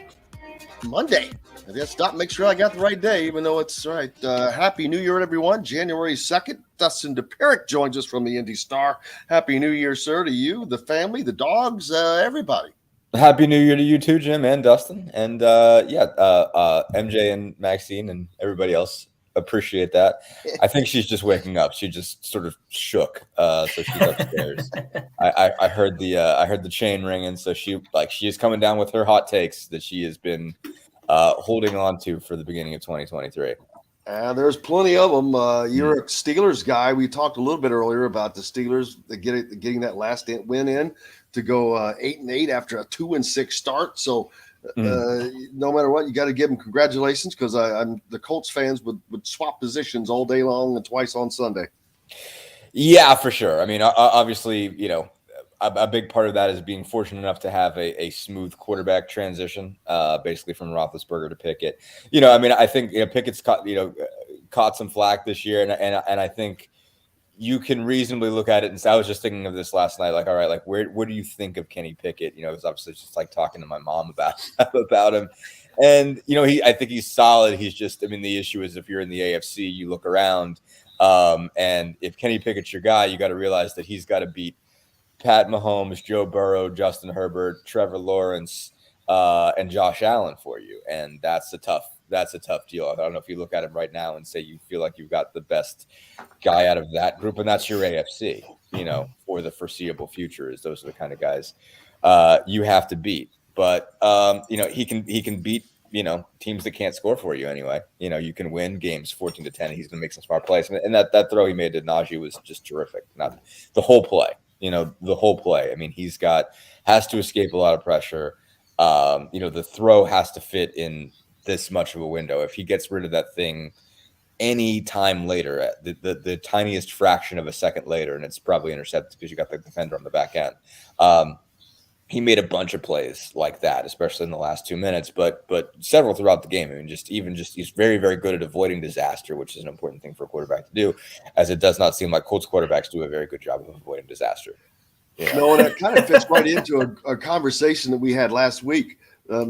Monday. I guess stop, make sure I got the right day, even though it's right. Happy New Year, everyone. January 2nd, Dustin DePew joins us from the Indy Star. Happy New Year, sir, to you, the family, the dogs, everybody. Happy New Year to you too, Jim and Dustin. And MJ and Maxine and everybody else appreciate that. I think she's just waking up. She just sort of shook. So she's upstairs. I heard the chain ringing. So she is coming down with her hot takes that she has been holding on to for the beginning of 2023. And there's plenty of them. You're a Steelers guy. We talked a little bit earlier about the Steelers getting that last win in to go 8-8 after a 2-6 start. So no matter what, you got to give them congratulations, because the Colts fans would swap positions all day long and twice on Sunday. Yeah, for sure. I mean, obviously, a big part of that is being fortunate enough to have a smooth quarterback transition, basically from Roethlisberger to Pickett. I think Pickett's caught some flack this year, and I think you can reasonably look at it and say, I was just thinking of this last night, all right, what do you think of Kenny Pickett? It was obviously just like talking to my mom about him. And, I think he's solid. He's just, the issue is if you're in the AFC, you look around, and if Kenny Pickett's your guy, you got to realize that he's got to beat Pat Mahomes, Joe Burrow, Justin Herbert, Trevor Lawrence, and Josh Allen for you. And that's a tough deal. I don't know if you look at him right now and say you feel like you've got the best guy out of that group, and that's your AFC, for the foreseeable future, is those are the kind of guys you have to beat. But he can beat teams that can't score for you anyway. You can win games 14-10. He's going to make some smart plays, and that throw he made to Najee was just terrific. Not the whole play, the whole play. Has to escape a lot of pressure. The throw has to fit in this much of a window. If he gets rid of that thing any time later, at the tiniest fraction of a second later, and it's probably intercepted because you got the defender on the back end. He made a bunch of plays like that, especially in the last 2 minutes, but several throughout the game. He's very, very good at avoiding disaster, which is an important thing for a quarterback to do, as it does not seem like Colts quarterbacks do a very good job of avoiding disaster. No, and that kind of fits right into a conversation that we had last week,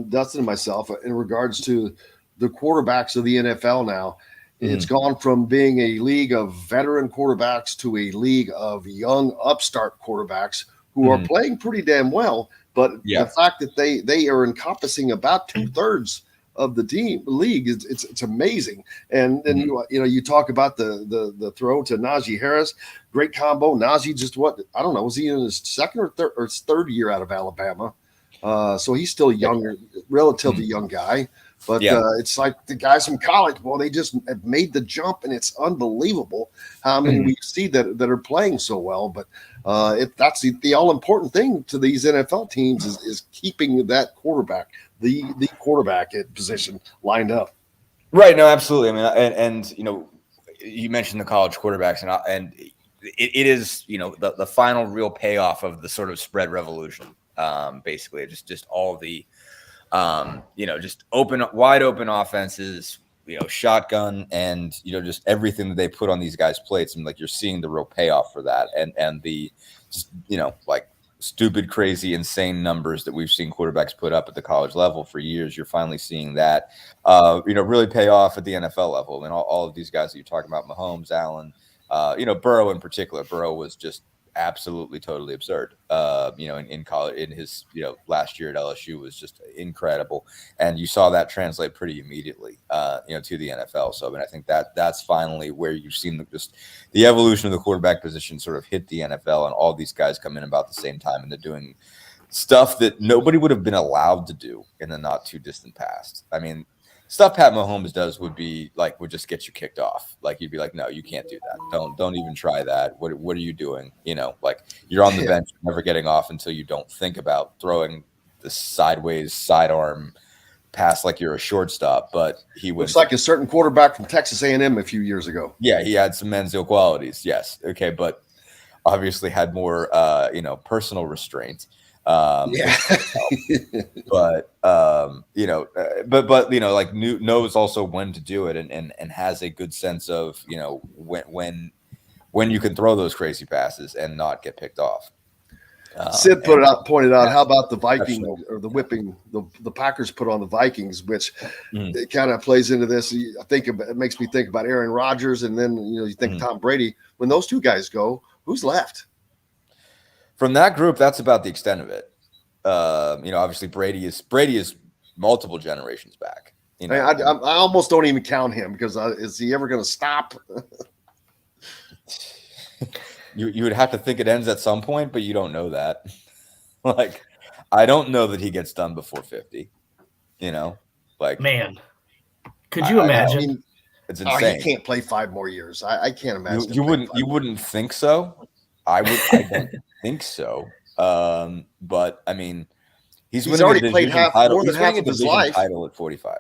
Dustin and myself, in regards to the quarterbacks of the NFL now. It's gone from being a league of veteran quarterbacks to a league of young upstart quarterbacks who are playing pretty damn well. But the fact that they are encompassing about 2/3 of the league, it's amazing. And then you talk about the throw to Najee Harris, great combo. Najee was he in his second or third year out of Alabama? So he's still younger, relatively young guy. But it's like the guys from college, well, they just have made the jump, and it's unbelievable how many we see that are playing so well. But that's the all-important thing to these NFL teams is keeping that quarterback, the quarterback at position lined up. Right. No, absolutely. I mean, and you know, you mentioned the college quarterbacks, and it is, you know, the final real payoff of the sort of spread revolution. Basically, just all the, you know, just wide open offenses, you know, shotgun, and, you know, just everything that they put on these guys' plates. And like, you're seeing the real payoff for that, and the, just, you know, like stupid, crazy, insane numbers that we've seen quarterbacks put up at the college level for years. You're finally seeing that, you know, really pay off at the NFL level. And all of these guys that you're talking about, Mahomes, Allen, you know, Burrow in particular. Burrow was just absolutely totally absurd. You know, in college, in his, you know, last year at LSU was just incredible, and you saw that translate pretty immediately, you know, to the NFL. So I mean, I think that's finally where you've seen the evolution of the quarterback position sort of hit the NFL, and all these guys come in about the same time, and they're doing stuff that nobody would have been allowed to do in the not too distant past. I mean, stuff Pat Mahomes does would just get you kicked off. Like, you'd be like, no, you can't do that. Don't even try that. What are you doing? You know, like, you're on the bench, never getting off until you don't think about throwing the sideways sidearm pass like you're a shortstop. But he was like a certain quarterback from Texas A&M a few years ago. Yeah, he had some Manziel qualities. Yes, okay, but obviously had more, you know, personal restraint. But you know, but you know, like, knows also when to do it, and has a good sense of, you know, when you can throw those crazy passes and not get picked off. Sid pointed out, how about the Vikings or the whipping the Packers put on the Vikings, which it kind of plays into this. I think it makes me think about Aaron Rodgers, and then, you know, you think Tom Brady. When those two guys go, who's left? From that group, that's about the extent of it. You know, obviously Brady is multiple generations back. You know, I almost don't even count him, because is he ever going to stop? You would have to think it ends at some point, but you don't know that. Like, I don't know that he gets done before 50. You know, like, man, could you imagine? I mean, it's insane. He can't play 5 more years. I can't imagine. You wouldn't think so. I don't think so. But I mean, he's already played more than half of his life. Title at 45.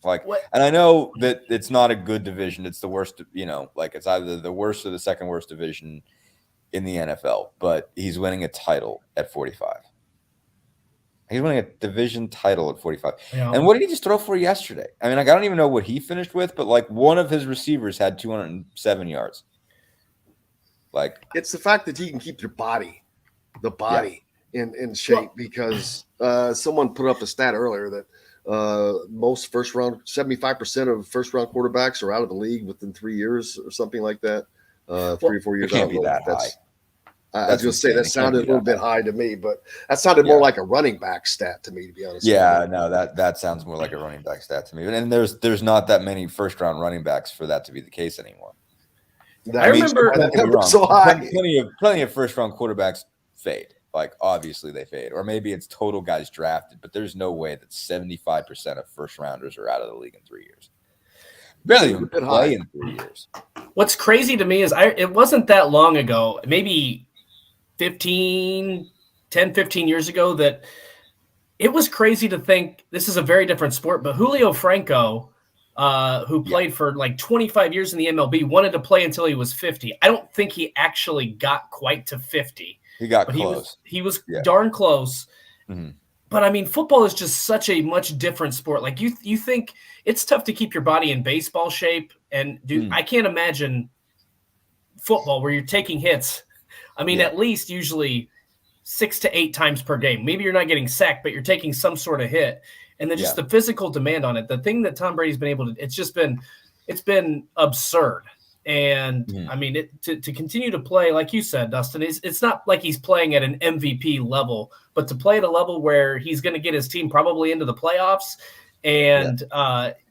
Like, and I know that it's not a good division. It's the worst, you know, like, it's either the worst or the second worst division in the NFL, but he's winning a title at 45. He's winning a division title at 45. Yeah. And what did he just throw for yesterday? I mean, like, I don't even know what he finished with, but like, one of his receivers had 207 yards. Like, it's the fact that he can keep the body in shape, because someone put up a stat earlier that most first round, 75% of first round quarterbacks are out of the league within 3 years or something like that. 3 or 4 years. It can't be that high. I was going to say that sounded a little bit high to me, but that sounded more like a running back stat to me, to be honest. Yeah, no, that sounds more like a running back stat to me. And there's not that many first round running backs for that to be the case anymore. I remember so high. Plenty of first round quarterbacks fade. Like, obviously they fade, or maybe it's total guys drafted, but there's no way that 75% of first rounders are out of the league in 3 years. Barely even play in 3 years. What's crazy to me is it wasn't that long ago, maybe 10, 15 years ago, that it was crazy to think this is a very different sport, but Julio Franco, who played for like 25 years in the MLB, wanted to play until he was 50. I don't think he actually got quite to 50. He got close. He was darn close. Mm-hmm. But I mean, football is just such a much different sport. Like, you think it's tough to keep your body in baseball shape, and I can't imagine football where you're taking hits. I mean, at least usually 6 to 8 times per game. Maybe you're not getting sacked, but you're taking some sort of hit. And then just the physical demand on it, the thing that Tom Brady's been able to, it's been absurd. And I mean, to continue to play, like you said, Dustin, it's not like he's playing at an MVP level, but to play at a level where he's going to get his team probably into the playoffs, and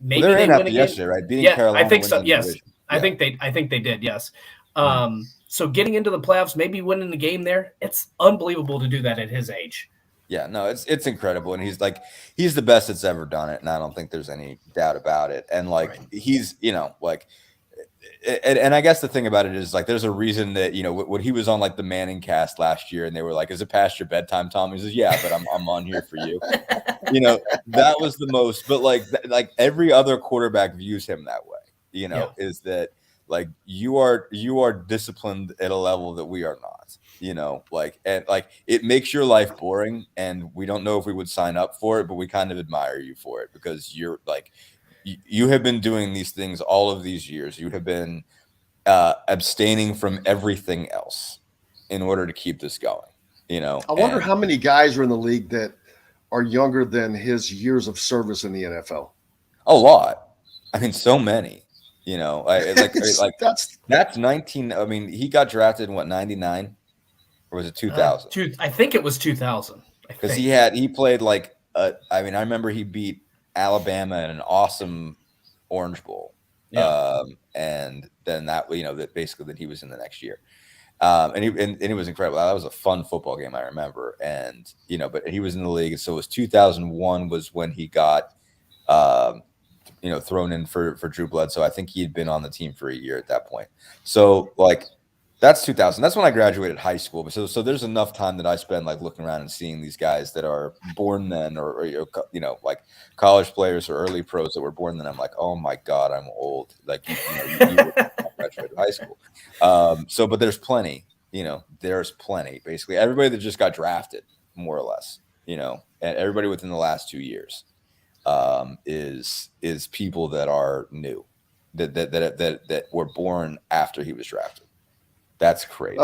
maybe they win again yesterday, right? Beating Carolina, I think so. Yes, I think they did. Yes. So getting into the playoffs, maybe winning the game there, it's unbelievable to do that at his age. Yeah, no, it's incredible, and he's the best that's ever done it, and I don't think there's any doubt about it. And he's and I guess the thing about it is there's a reason that when he was on the Manning cast last year, and they were like, "Is it past your bedtime, Tom?" He says, "Yeah, but I'm on here for you." That was the most. But every other quarterback views him that way. Is that you are disciplined at a level that we are not. It makes your life boring, and we don't know if we would sign up for it, but we kind of admire you for it because you're you have been doing these things all of these years. You have been abstaining from everything else in order to keep this going. I wonder how many guys are in the league that are younger than his years of service in the NFL. A lot. I mean, so many. That's 19. I mean, he got drafted in 99, or was it 2000? I think it was 2000. Because he played I remember he beat Alabama in an awesome Orange Bowl. Yeah. And then that basically that he was in the next year. And it was incredible. That was a fun football game, I remember. And but he was in the league, and so it was 2001 was when he got thrown in for Drew Bledsoe. I think he had been on the team for a year at that point. So that's 2000. That's when I graduated high school. So there's enough time that I spend looking around and seeing these guys that are born then, or college players or early pros that were born then. I'm like, oh my God, I'm old. You graduated high school. But there's plenty. There's plenty. Basically, everybody that just got drafted, more or less. And everybody within the last 2 years, is people that are new, that were born after he was drafted. That's crazy.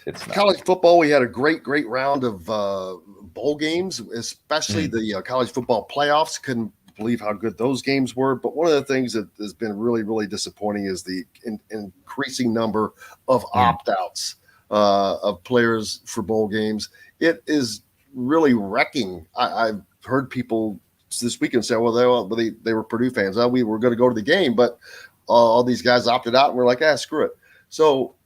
It's college football. We had a great round of bowl games, especially the college football playoffs. Couldn't believe how good those games were. But one of the things that has been really, really disappointing is the increasing number of opt-outs of players for bowl games. It is really wrecking. I've heard people this weekend say, well, they were Purdue fans. We were going to go to the game, but all these guys opted out, and we're like, screw it. So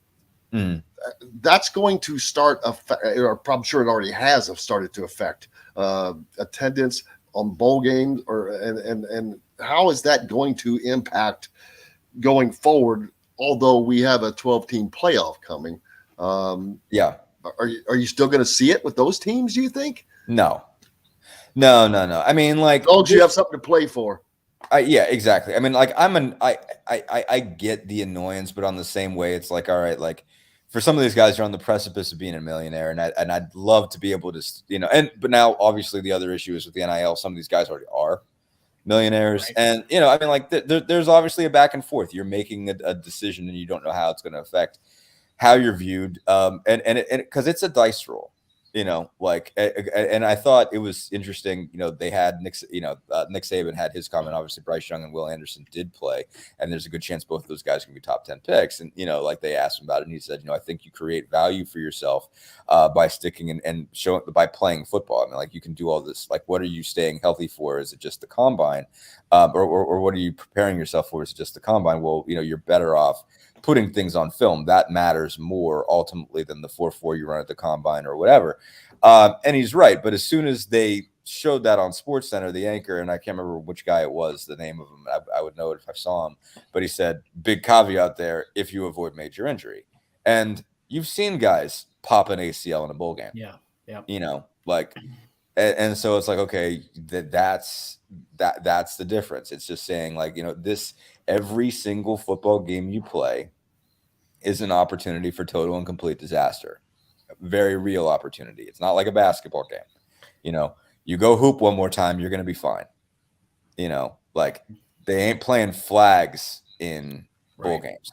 that's going to start, or I'm sure it already has started to affect attendance on bowl games, and how is that going to impact going forward? Although we have a 12-team playoff coming, are you still going to see it with those teams? Do you think? No. I mean, don't you have something to play for? Yeah, exactly. I mean, I get the annoyance, but on the same way, it's all right, for some of these guys, you're on the precipice of being a millionaire, and I'd love to be able to, but now obviously the other issue is with the NIL. Some of these guys already are millionaires, right. And I mean, there's obviously a back and forth. You're making a decision, and you don't know how it's going to affect how you're viewed, and because it's a dice roll. And I thought it was interesting, they had Nick Saban had his comment. Obviously, Bryce Young and Will Anderson did play, and there's a good chance both of those guys can be top 10 picks. And, they asked him about it, and he said, I think you create value for yourself by sticking and showing, by playing football. I mean, you can do all this. What are you staying healthy for? Is it just the combine? Or what are you preparing yourself for? Is it just the combine? Well, you're better off putting things on film. That matters more ultimately than the 4.4 you run at the combine or whatever. And he's right. But as soon as they showed that on SportsCenter, the anchor, and I can't remember which guy it was, the name of him, I would know it if I saw him, but he said, big caveat there, if you avoid major injury. And you've seen guys pop an ACL in a bowl game. Yeah. And so it's okay, that's the difference. It's just saying this, every single football game you play is an opportunity for total and complete disaster. A very real opportunity. It's not like a basketball game. You go hoop one more time, you're going to be fine. They ain't playing flags in bowl games.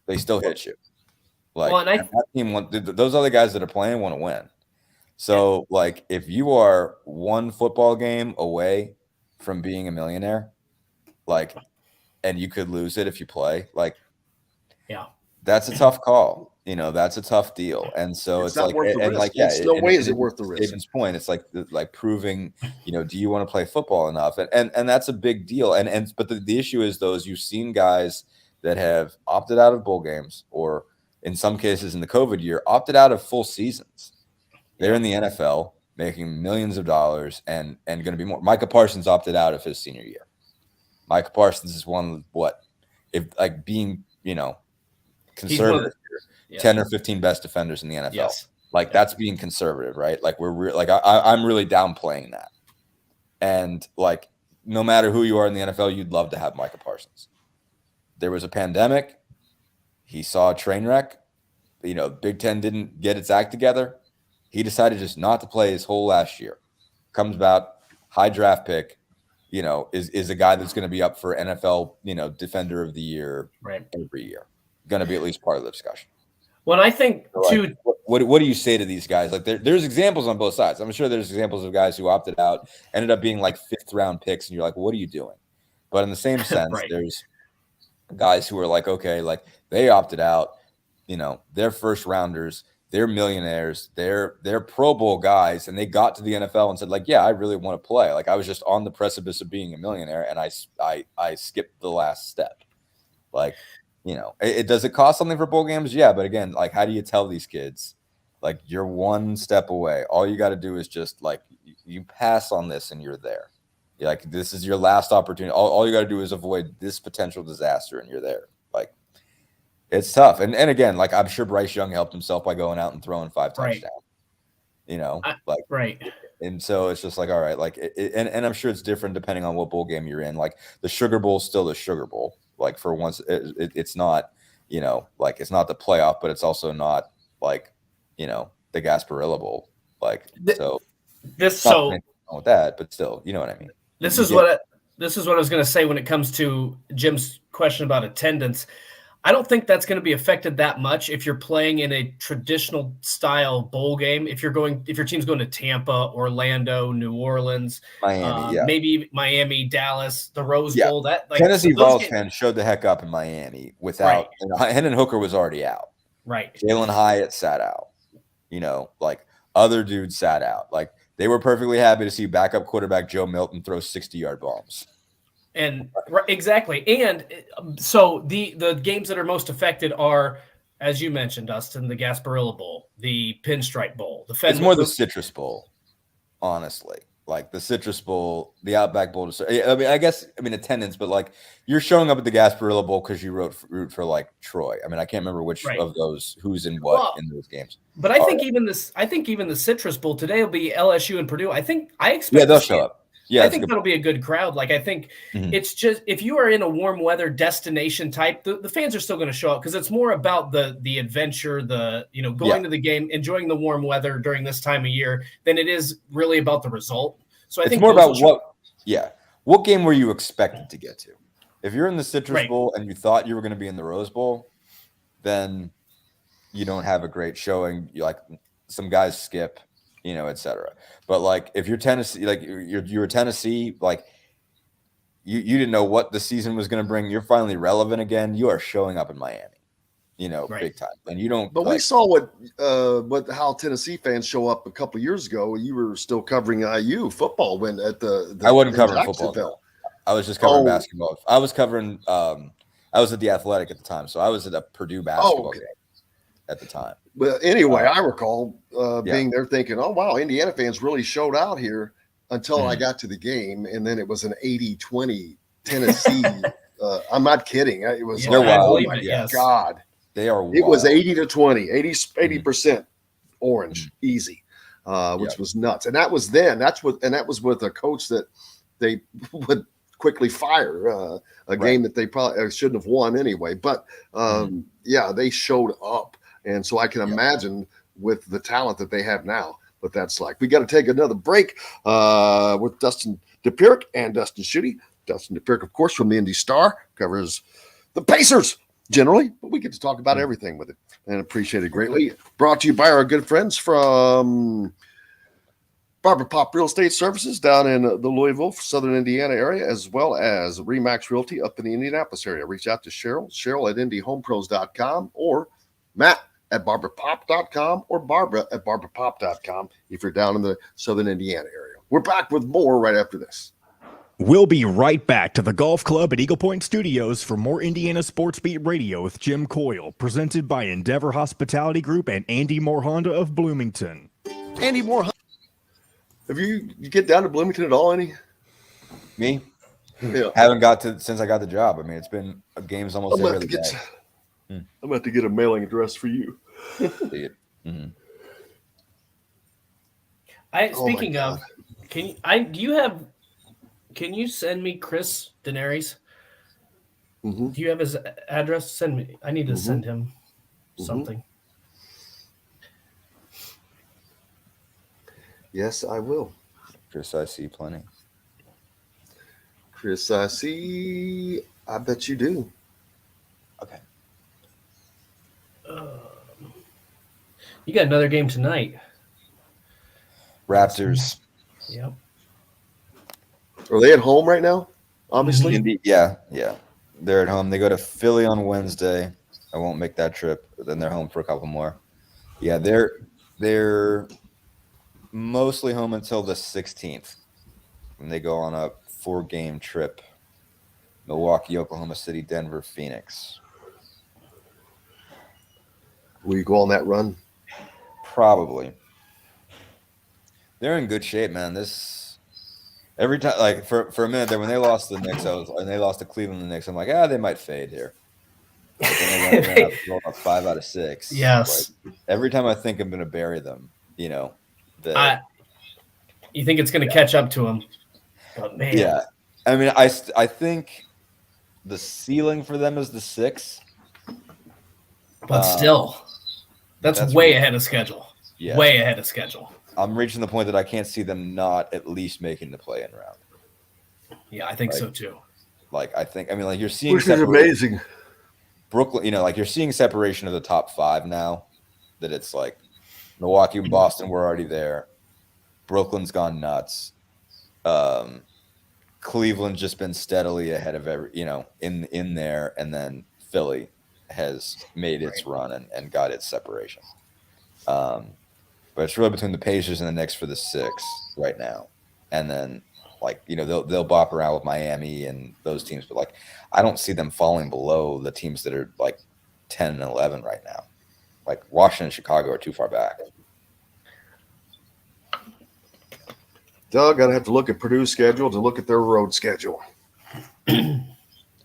They still hit you. That team, those other guys that are playing want to win. So, if you are one football game away from being a millionaire, and you could lose it if you play, that's a tough call. That's a tough deal. And so it's not worth the risk. There's no way is it worth the risk. David's point, it's like proving, do you want to play football enough? And that's a big deal. But the issue is those, you've seen guys that have opted out of bowl games, or in some cases in the COVID year, opted out of full seasons. They're in the NFL making millions of dollars and going to be more. Micah Parsons opted out of his senior year. Micah Parsons is one of what, if like being, conservative, 10 or 15 best defenders in the NFL. Yes. Like that's being conservative, right? Like I'm really downplaying that. And like, no matter who you are in the NFL, you'd love to have Micah Parsons. There was a pandemic. He saw a train wreck. Big Ten didn't get its act together. He decided just not to play his whole last year. Comes about, high draft pick, is a guy that's going to be up for NFL, defender of the year every year. Going to be at least part of the discussion. Well, I think too. What do you say to these guys? Like there's examples on both sides. I'm sure there's examples of guys who opted out, ended up being like 5th round picks, and you're like, what are you doing? But in the same sense, there's guys who are like, okay, like they opted out, they're first rounders, they're millionaires, they're Pro Bowl guys, and they got to the NFL and said like, yeah, I really want to play. Like I was just on the precipice of being a millionaire, and I skipped the last step. Like, it does it cost something for bowl games? Yeah, but again, like how do you tell these kids like you're one step away? All you got to do is just like you pass on this and you're there. You're like this is your last opportunity. All you got to do is avoid this potential disaster and you're there. Like it's tough. And again, like I'm sure Bryce Young helped himself by going out and throwing 5 touchdowns. And so it's just like, all right, like and I'm sure it's different depending on what bowl game you're in. Like the Sugar Bowl is still the Sugar Bowl. Like for once, it's not, like it's not the playoff, but it's also not like, the Gasparilla Bowl. Like with that, but still, you know what I mean. This is what I was going to say when it comes to Jim's question about attendance. I don't think that's going to be affected that much if you're playing in a traditional style bowl game. If your team's going to Tampa, Orlando, New Orleans, Miami, maybe Miami, Dallas, the Rose Bowl. That like, Tennessee Vols fans showed the heck up in Miami without Hendon Hooker was already out. Right. Jalen Hyatt sat out. Like other dudes sat out. Like they were perfectly happy to see backup quarterback Joe Milton throw 60-yard bombs. And exactly. And so the games that are most affected are, as you mentioned, Dustin, the Gasparilla Bowl, the Pinstripe Bowl, it's more the Citrus Bowl, honestly. Like the Citrus Bowl, the Outback Bowl. I mean, attendance, but like you're showing up at the Gasparilla Bowl because you root for like Troy. I mean, I can't remember which of those, who's in what in those games. But I think even the Citrus Bowl today will be LSU and Purdue. I expect they'll show up. Yeah, I think that'll be a good crowd. Like, I think it's just if you are in a warm weather destination type, the fans are still going to show up because it's more about the adventure, going to the game, enjoying the warm weather during this time of year than it is really about the result. So I think it's more about what game were you expected to get to? If you're in the Citrus Bowl and you thought you were going to be in the Rose Bowl, then you don't have a great showing. You like some guys skip. Et cetera. But like, if you're Tennessee, like you're Tennessee, like you didn't know what the season was going to bring. You're finally relevant again. You are showing up in Miami, big time. And you don't. But we saw how Tennessee fans show up a couple of years ago. You were still covering IU football when at the I wasn't covering football. I was just covering basketball. I was covering. I was at the Athletic at the time, so I was at a Purdue basketball game at the time. But anyway, I recall being there thinking, oh, wow, Indiana fans really showed out here until I got to the game. And then it was an 80-20 Tennessee. I'm not kidding. It was God. They are wild. It was 80-20, 80% orange, easy, which was nuts. And that was then. That was with a coach that they would quickly fire, a game that they probably shouldn't have won anyway. But, they showed up. And so I can imagine with the talent that they have now, what that's like. We got to take another break with Dustin DePew and Dustin Schutte. Dustin DePew, of course, from the Indy Star, covers the Pacers generally, but we get to talk about everything with it and appreciate it greatly. Brought to you by our good friends from Barbara Pop Real Estate Services down in the Louisville, Southern Indiana area, as well as Remax Realty up in the Indianapolis area. Reach out to Cheryl at IndyHomePros.com or Matt at BarbaraPop.com or Barbara at BarbaraPop.com if you're down in the Southern Indiana area. We're back with more right after this. We'll be right back to the Golf Club at Eagle Point Studios for more Indiana Sports Beat Radio with Jim Coyle, presented by Endeavor Hospitality Group and Andy Moore Honda of Bloomington. Andy Moore. Have you get down to Bloomington at all, Andy? Me? Yeah. Haven't got to since I got the job. I mean, it's been games almost every other day. I'm about to get a mailing address for you. Mm-hmm. Speaking of, can you send me Chris Daenerys? Mm-hmm. Do you have his address? Send me. I need to send him something. Yes, I will. Chris, I see plenty. Chris, I see. I bet you do. Okay. You got another game tonight. Raptors. Yep. Are they at home right now? Obviously. Yeah. They're at home. They go to Philly on Wednesday. I won't make that trip. But then they're home for a couple more. Yeah, they're mostly home until the 16th. When they go on a 4-game trip. Milwaukee, Oklahoma City, Denver, Phoenix. Will you go on that run? Probably. They're in good shape, man. Every time, like for a minute there, when they lost to the Knicks, and they lost to Cleveland, the Knicks, I'm like, they might fade here. But then they went up 5 out of 6. Yes. Like, every time I think I'm going to bury them, you think it's going to catch up to them? But man, yeah. I mean, I think the ceiling for them is the 6. But still, that's way ahead of schedule. Yeah. Way ahead of schedule. I'm reaching the point that I can't see them not at least making the play-in round. Yeah, I think so too. You're seeing which is amazing. Brooklyn, you're seeing separation of the top 5 now. That it's like Milwaukee and Boston were already there. Brooklyn's gone nuts. Cleveland's just been steadily ahead of in there, and then Philly has made its run and got its separation. But it's really between the Pacers and the Knicks for the 6 right now. And then, they'll bop around with Miami and those teams. But, I don't see them falling below the teams that are, 10 and 11 right now. Washington and Chicago are too far back. Doug, I'd have to look at Purdue's schedule to look at their road schedule. Did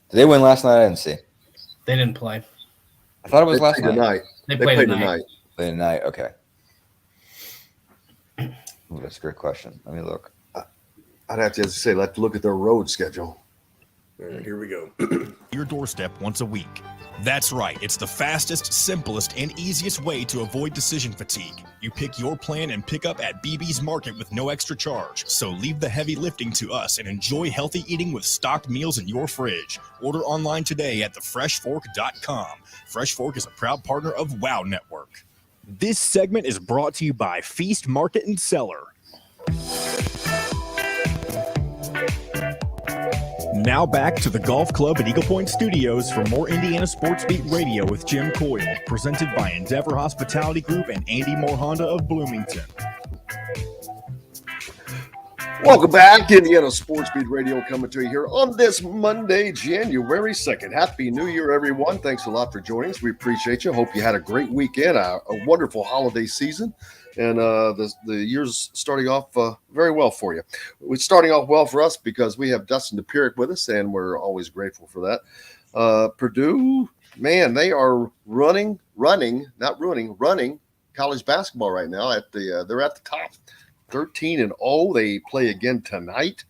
they win last night? I didn't see. They didn't play. I thought it was last night. Tonight. They played tonight. Played tonight. Okay. Ooh, that's a great question. Let me look. I'd have to say, let's look at their road schedule. All right, here we go. Your doorstep once a week. That's right. It's the fastest, simplest, and easiest way to avoid decision fatigue. You pick your plan and pick up at BB's Market with no extra charge. So leave the heavy lifting to us and enjoy healthy eating with stocked meals in your fridge. Order online today at thefreshfork.com. Fresh Fork is a proud partner of WOW Network. This segment is brought to you by Feast Market and Cellar. Now back to the Golf Club at Eagle Point Studios for more Indiana Sports Beat Radio with Jim Coyle, presented by Endeavor Hospitality Group and Andy Moore Honda of Bloomington. Welcome back to Indiana Sports Beat Radio, coming to you here on this Monday, January 2nd. Happy New Year, everyone. Thanks a lot for joining us. We appreciate you. Hope you had a great weekend, a wonderful holiday season. And the year's starting off very well for you. It's starting off well for us because we have Dustin DePew with us, and we're always grateful for that. Purdue, man, they are running college basketball right now. They're at the top, 13-0. They play again tonight,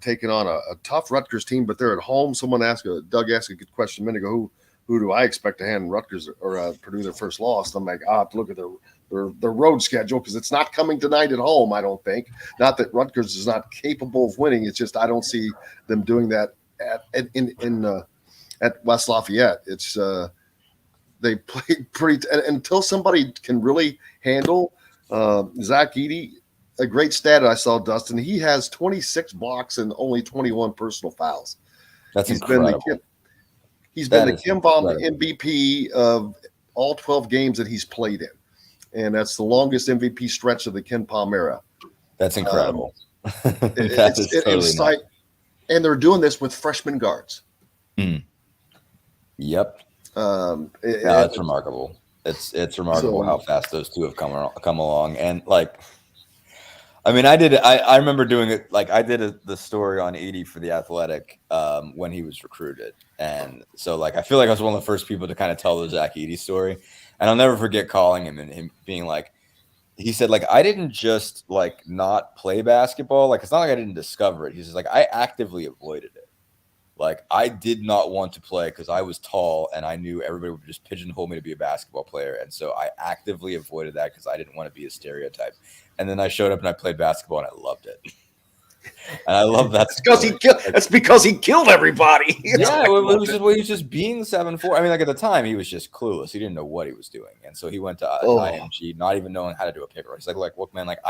taking on a tough Rutgers team, but they're at home. Doug asked a good question a minute ago. Who do I expect to hand Rutgers or Purdue their first loss? I'm like, I have to look at their road schedule because it's not coming tonight at home, I don't think. Not that Rutgers is not capable of winning. It's just I don't see them doing that at West Lafayette. It's they play pretty until somebody can really handle Zach Edey. A great stat I saw, Dustin. He has 26 blocks and only 21 personal fouls. That's incredible. He's been the Kim Bomb MVP of all 12 games that he's played in. And that's the longest MVP stretch of the Ken Palm era. That's incredible. It's like, and they're doing this with freshman guards. Yep. That's remarkable. It's remarkable how fast those two have come along. And like, I mean, I remember doing it. Like I did the story on Edey for The Athletic when he was recruited. And so like, I feel like I was one of the first people to kind of tell the Zach Edey story. And I'll never forget calling him and him being like, he said, like, I didn't just like not play basketball. Like, it's not like I didn't discover it. He says, like, I actively avoided it. Like, I did not want to play because I was tall and I knew everybody would just pigeonhole me to be a basketball player. And so I actively avoided that because I didn't want to be a stereotype. And then I showed up and I played basketball and I loved it. And I love that. That's because he killed everybody. Yeah, it was just being 7'4". I mean, like at the time, he was just clueless. He didn't know what he was doing, and so he went to IMG, not even knowing how to do a pick. He's like, look, man, like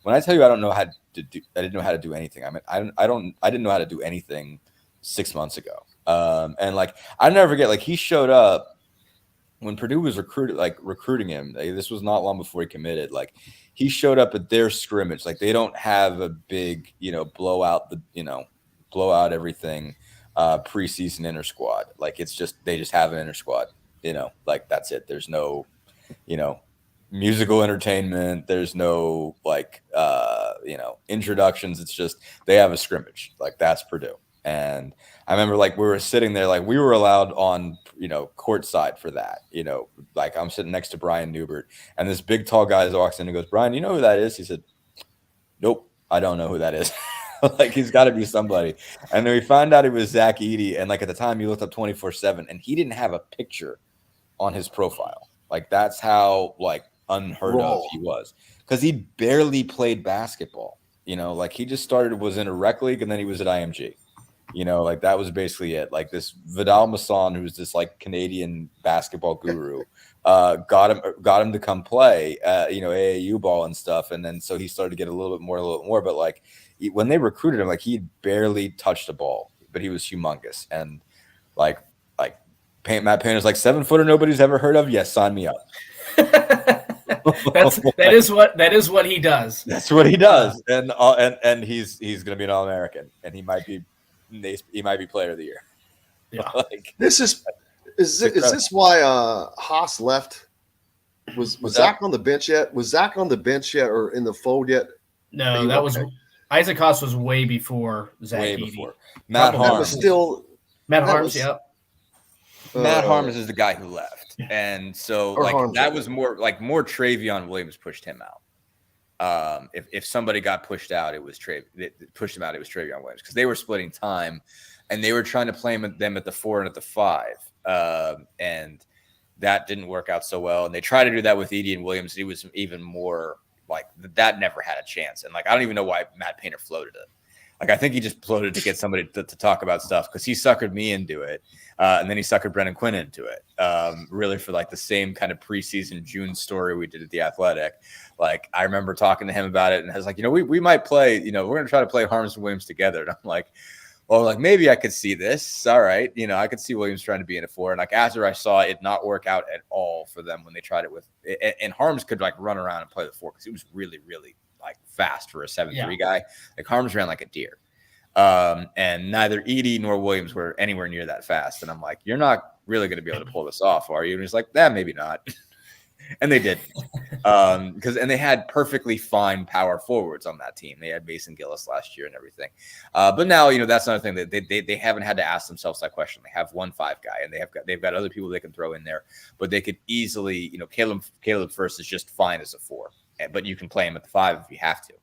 when I tell you I don't know how to do, I didn't know how to do anything. I mean, I didn't know how to do anything 6 months ago. And like I never forget, like he showed up when Purdue was recruiting him. Like, this was not long before he committed. Like he showed up at their scrimmage. Like they don't have a big, blow out everything preseason inter squad. Like it's just, they just have an inter squad, like that's it. There's no, musical entertainment. There's no introductions. It's just, they have a scrimmage. Like that's Purdue. And I remember like we were sitting there, like we were allowed on, court side for that, like I'm sitting next to Brian Newbert and this big tall guy walks in and goes, Brian, you know who that is? He said, nope, I don't know who that is. Like he's got to be somebody. And then we found out it was Zach Edey. And like at the time you looked up 24/7 and he didn't have a picture on his profile. Like that's how like unheard of he was because he barely played basketball. Like he just was in a rec league and then he was at IMG. Like that was basically it. Like this Vidal Masson, who's this like Canadian basketball guru, got him to come play, AAU ball and stuff. And then so he started to get a little bit more. But like when they recruited him, like he had touched a ball, but he was humongous. And like Matt Painter's like 7 footer nobody's ever heard of. Yes, sign me up. that is what he does. That's what he does. And he's going to be an All-American, and he might be player of the year. Yeah. Is this why Haas left? Was Zach on the bench yet? Was Zach on the bench yet or in the fold yet? No, that was Isaac Haas was way before Zach. Way before. Matt Harms. Matt Harms, yeah. Matt Harms is the guy who left. And so that was more Travion Williams pushed him out. If somebody got pushed out, it was pushed him out. It was Travion Williams because they were splitting time, and they were trying to play them at the 4 and at the 5, and that didn't work out so well. And they tried to do that with Edey and Williams. He was even more like that. Never had a chance. And like I don't even know why Matt Painter floated it. Like I think he just floated to get somebody to talk about stuff because he suckered me into it, and then he suckered Brendan Quinn into it. Really for like the same kind of preseason June story we did at The Athletic. Like I remember talking to him about it, and I was like, we might play. We're going to try to play Harms and Williams together. And I'm like, well, like maybe I could see this. All right, I could see Williams trying to be in a 4. And like after I saw it not work out at all for them when they tried it with, and Harms could like run around and play the 4 because he was really, really like fast for a 7'3" guy. Like Harms ran like a deer. And neither Edey nor Williams were anywhere near that fast. And I'm like, you're not really going to be able to pull this off, are you? And he's like, maybe not. And they did. And they had perfectly fine power forwards on that team. They had Mason Gillis last year and everything. But now, that's another thing that they haven't had to ask themselves that question. They have 1-5 guy, and they've got other people they can throw in there, but they could easily, Caleb First is just fine as a 4, but you can play him at the 5 if you have to.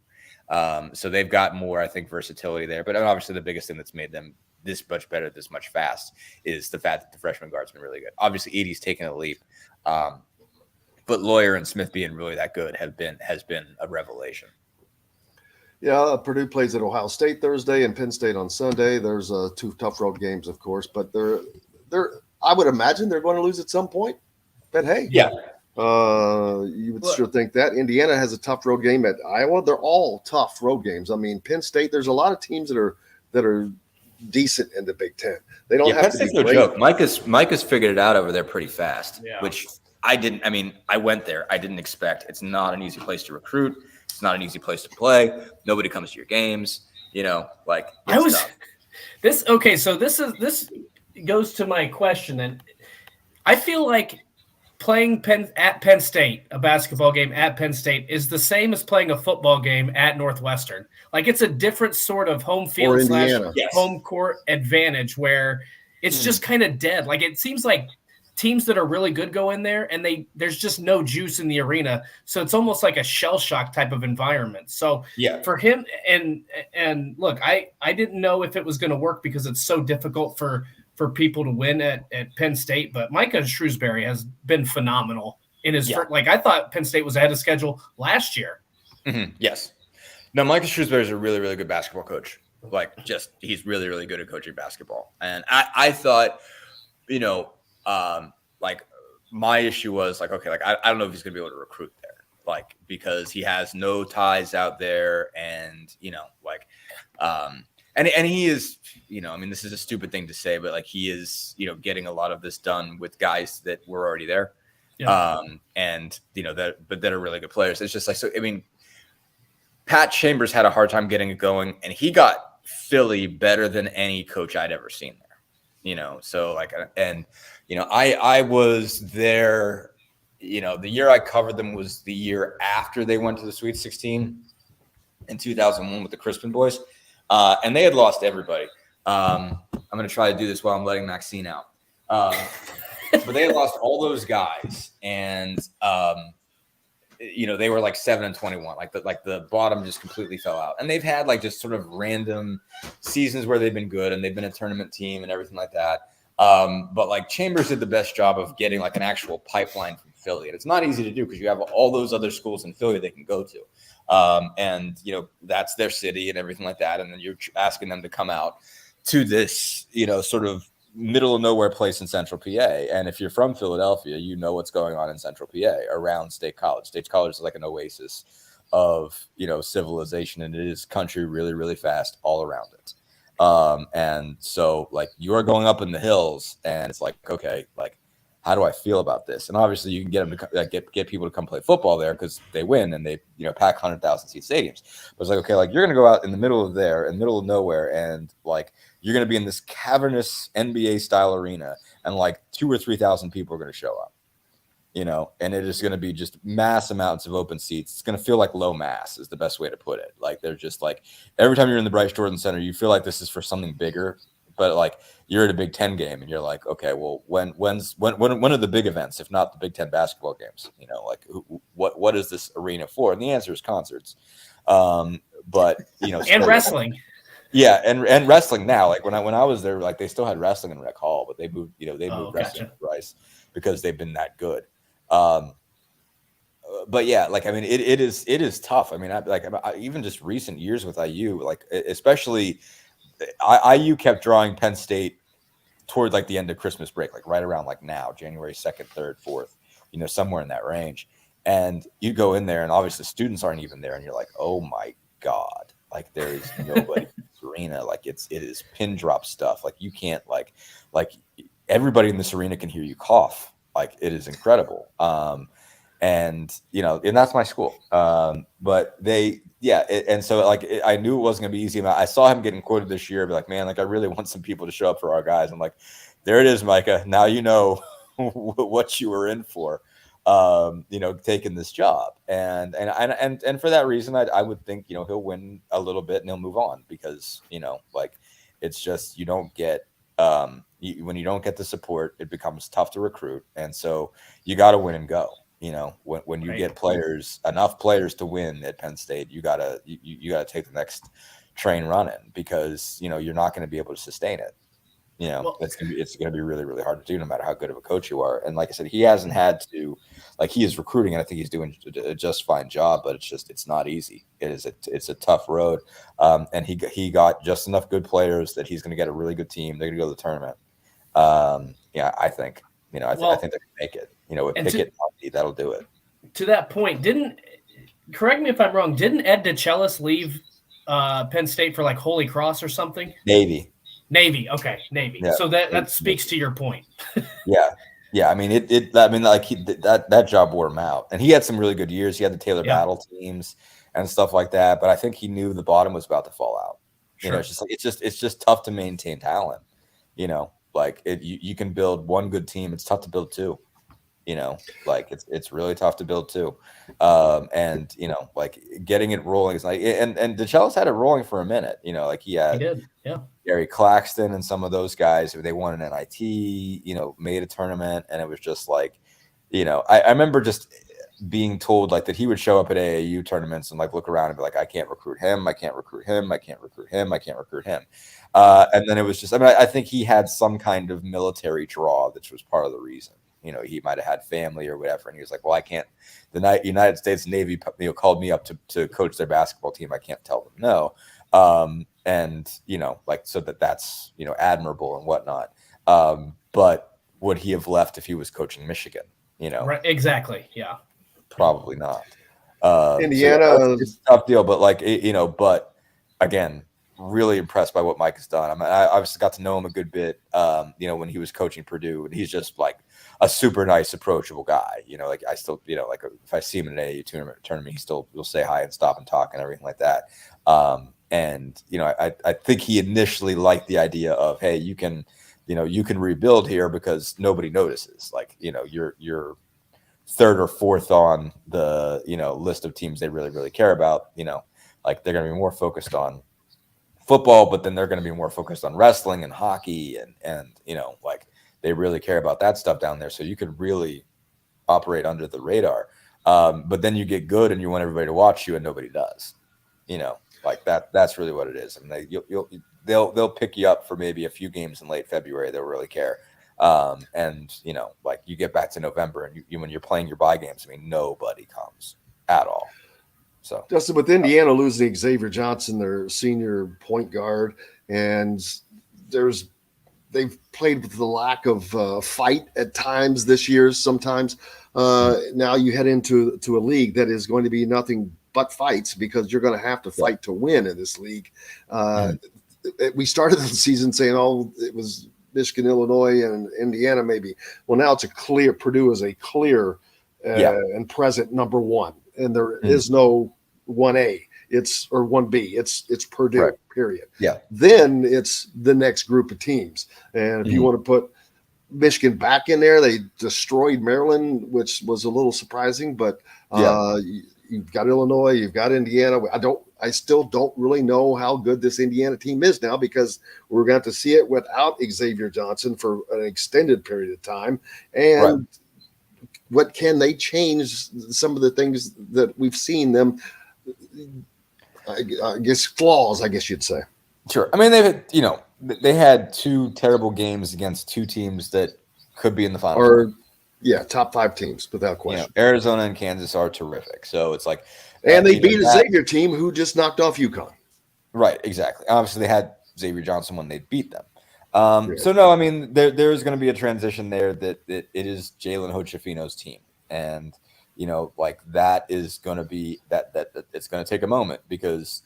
So they've got more, I think, versatility there. But obviously the biggest thing that's made them this much better, this much fast is the fact that the freshman guard's been really good. Obviously, Edey's taken a leap. But Lawyer and Smith being really that good has been a revelation. Yeah, Purdue plays at Ohio State Thursday and Penn State on Sunday. There's 2 tough road games, of course, but they're I would imagine they're going to lose at some point. But hey, yeah. You would sure think that. Indiana has a tough road game at Iowa. They're all tough road games. I mean, Penn State, there's a lot of teams that are decent in the Big Ten. They don't have to be great. Joke. Mike has figured it out over there pretty fast, which I didn't. I mean, I went there. I didn't expect. It's not an easy place to recruit. It's not an easy place to play. Nobody comes to your games. So this goes to my question. And I feel like playing at Penn State, a basketball game at Penn State, is the same as playing a football game at Northwestern. Like, it's a different sort of home field / home court advantage where it's just kind of dead. Like, it seems like teams that are really good go in there and there's just no juice in the arena. So it's almost like a shell shock type of environment. So for him, and look, I didn't know if it was going to work because it's so difficult for people to win at Penn State, but Micah Shrewsbury has been phenomenal in his first, like, I thought Penn State was ahead of schedule last year. Mm-hmm. Yes. No, Micah Shrewsbury is a really, really good basketball coach. Like, he's really, really good at coaching basketball. And I thought, like, my issue was like, okay, like, I don't know if he's going to be able to recruit there, like, because he has no ties out there. And, and he is, I mean, this is a stupid thing to say, but like, he is, getting a lot of this done with guys that were already there. Yeah. And, that are really good players. It's just like, so, I mean, Pat Chambers had a hard time getting it going, and he got Philly better than any coach I'd ever seen there, so like, and, I was there, the year I covered them was the year after they went to the Sweet 16 in 2001 with the Crispin boys. And they had lost everybody. I'm going to try to do this while I'm letting Maxine out. But they had lost all those guys, and they were like 7-21. Like the bottom just completely fell out. And they've had like just sort of random seasons where they've been good and they've been a tournament team and everything like that. But like Chambers did the best job of getting like an actual pipeline from Philly, and it's not easy to do because you have all those other schools in Philly they can go to. And that's their city and everything like that. And then you're asking them to come out to this, sort of middle of nowhere place in Central PA. And if you're from Philadelphia, you know what's going on in Central PA around State College. State College is like an oasis of, civilization, and it is country really, really fast all around it. And so like you are going up in the hills, and it's like, okay, like, how do I feel about this? And obviously you can get them to get people to come play football there because they win and they, pack 100,000 seat stadiums. But it's like, okay, like you're going to go out in the middle of there, in the middle of nowhere. And like, you're going to be in this cavernous NBA style arena, and like 2,000 or 3,000 people are going to show up, and it is going to be just mass amounts of open seats. It's going to feel like low mass is the best way to put it. Like, they're just like, every time you're in the Bryce Jordan Center, you feel like this is for something bigger. But like, you're at a Big Ten game and you're like, okay, well, when are the big events, if not the Big Ten basketball games? Like, what is this arena for? And the answer is concerts. But and wrestling. Yeah, and wrestling now. Like when I was there, like they still had wrestling in Rec Hall, but they moved, wrestling to Bryce because they've been that good. But yeah, like, I mean, it is tough. I mean, I even just recent years with IU, like especially. IU kept drawing Penn State toward like the end of Christmas break, like right around like now, January 2nd, 3rd, 4th, somewhere in that range. And you go in there and obviously students aren't even there. And you're like, oh my God, like there is nobody in this arena. Like it is pin drop stuff. Like you can't like everybody in this arena can hear you cough. Like it is incredible. And that's my school. But and so like I knew it wasn't gonna be easy. I saw him getting quoted this year, be like, man, like I really want some people to show up for our guys. I'm like, there it is, Micah. Now you know what you were in for, taking this job. And for that reason, I would think he'll win a little bit and he'll move on because like it's just you don't get when you don't get the support, it becomes tough to recruit, and so you got to win and go. When you get enough players to win at Penn State, you gotta take the next train running because you're not going to be able to sustain it. It's gonna be really, really hard to do no matter how good of a coach you are. And like I said, he hasn't had to, like he is recruiting, and I think he's doing a just fine job. But it's not easy. It's a tough road. And he got just enough good players that he's going to get a really good team. They're going to go to the tournament. I think I think they can make it. With Pickett, that'll do it. To that point, correct me if I'm wrong, didn't Ed DeChellis leave Penn State for like Holy Cross or something? Navy. Okay, Navy. Yeah, so that speaks to your point. Yeah. I mean, that job wore him out, and he had some really good years. He had the Taylor Battle teams and stuff like that, but I think he knew the bottom was about to fall out. Sure. It's just tough to maintain talent. Like you can build one good team. It's tough to build two. You know, like it's really tough to build too. And you know, like getting it rolling is like, and DeChellis had it rolling for a minute. You know, like he did, yeah. Gary Claxton and some of those guys, they won an NIT, you know, made a tournament, and it was just like, you know, I remember just being told like that he would show up at AAU tournaments and like look around and be like, I can't recruit him, I can't recruit him, I can't recruit him, I can't recruit him. And then it was just, I mean, I think he had some kind of military draw, which was part of the reason. You know, he might have had family or whatever, and he was like, well, I can't. The United States Navy, you know, called me up to coach their basketball team. I can't tell them no. And you know, like, so that's, you know, admirable and whatnot. But would he have left if he was coaching Michigan? You know, right? Exactly. Yeah. Probably not. Indiana, so it's a tough deal, but like, you know, but again, really impressed by what Mike has done. I mean, I obviously got to know him a good bit, you know, when he was coaching Purdue, and he's just like a super nice, approachable guy. You know, like I still, you know, like if I see him in an AAU tournament, he still will say hi and stop and talk and everything like that. And, you know, I think he initially liked the idea of, hey, you can rebuild here because nobody notices. Like, you know, you're third or fourth on the, you know, list of teams they really, really care about. You know, like they're going to be more focused on football, but then they're going to be more focused on wrestling and hockey and, you know, like they really care about that stuff down there. So you could really operate under the radar. But then you get good and you want everybody to watch you and nobody does, you know, like that's really what it is. I mean, they'll pick you up for maybe a few games in late February. They'll really care. And you know, like you get back to November and you when you're playing your bye games, I mean, nobody comes at all. So Justin, with Indiana losing Xavier Johnson, their senior point guard, and they've played with the lack of fight at times this year. Sometimes now you head into a league that is going to be nothing but fights because you're going to have to fight to win in this league. We started the season saying, "Oh, it was Michigan, Illinois, and Indiana, maybe." Well, now it's Purdue is a clear and present number one. And there is no 1A, or 1B. It's Purdue, right. Period. Yeah. Then it's the next group of teams. And if you want to put Michigan back in there, they destroyed Maryland, which was a little surprising. But you've got Illinois, you've got Indiana. I still don't really know how good this Indiana team is now because we're going to see it without Xavier Johnson for an extended period of time. And what can they change some of the things that we've seen them, I guess, flaws, I guess you'd say. Sure. I mean, they had two terrible games against two teams that could be in the final. Or, top five teams without question. You know, Arizona and Kansas are terrific. So it's like, and they beat a Xavier team who just knocked off UConn. Right. Exactly. Obviously they had Xavier Johnson when they beat them. So no, I mean, there is going to be a transition there that it is Jalen Hood-Schifino's team. And, you know, like that is going to be that it's going to take a moment because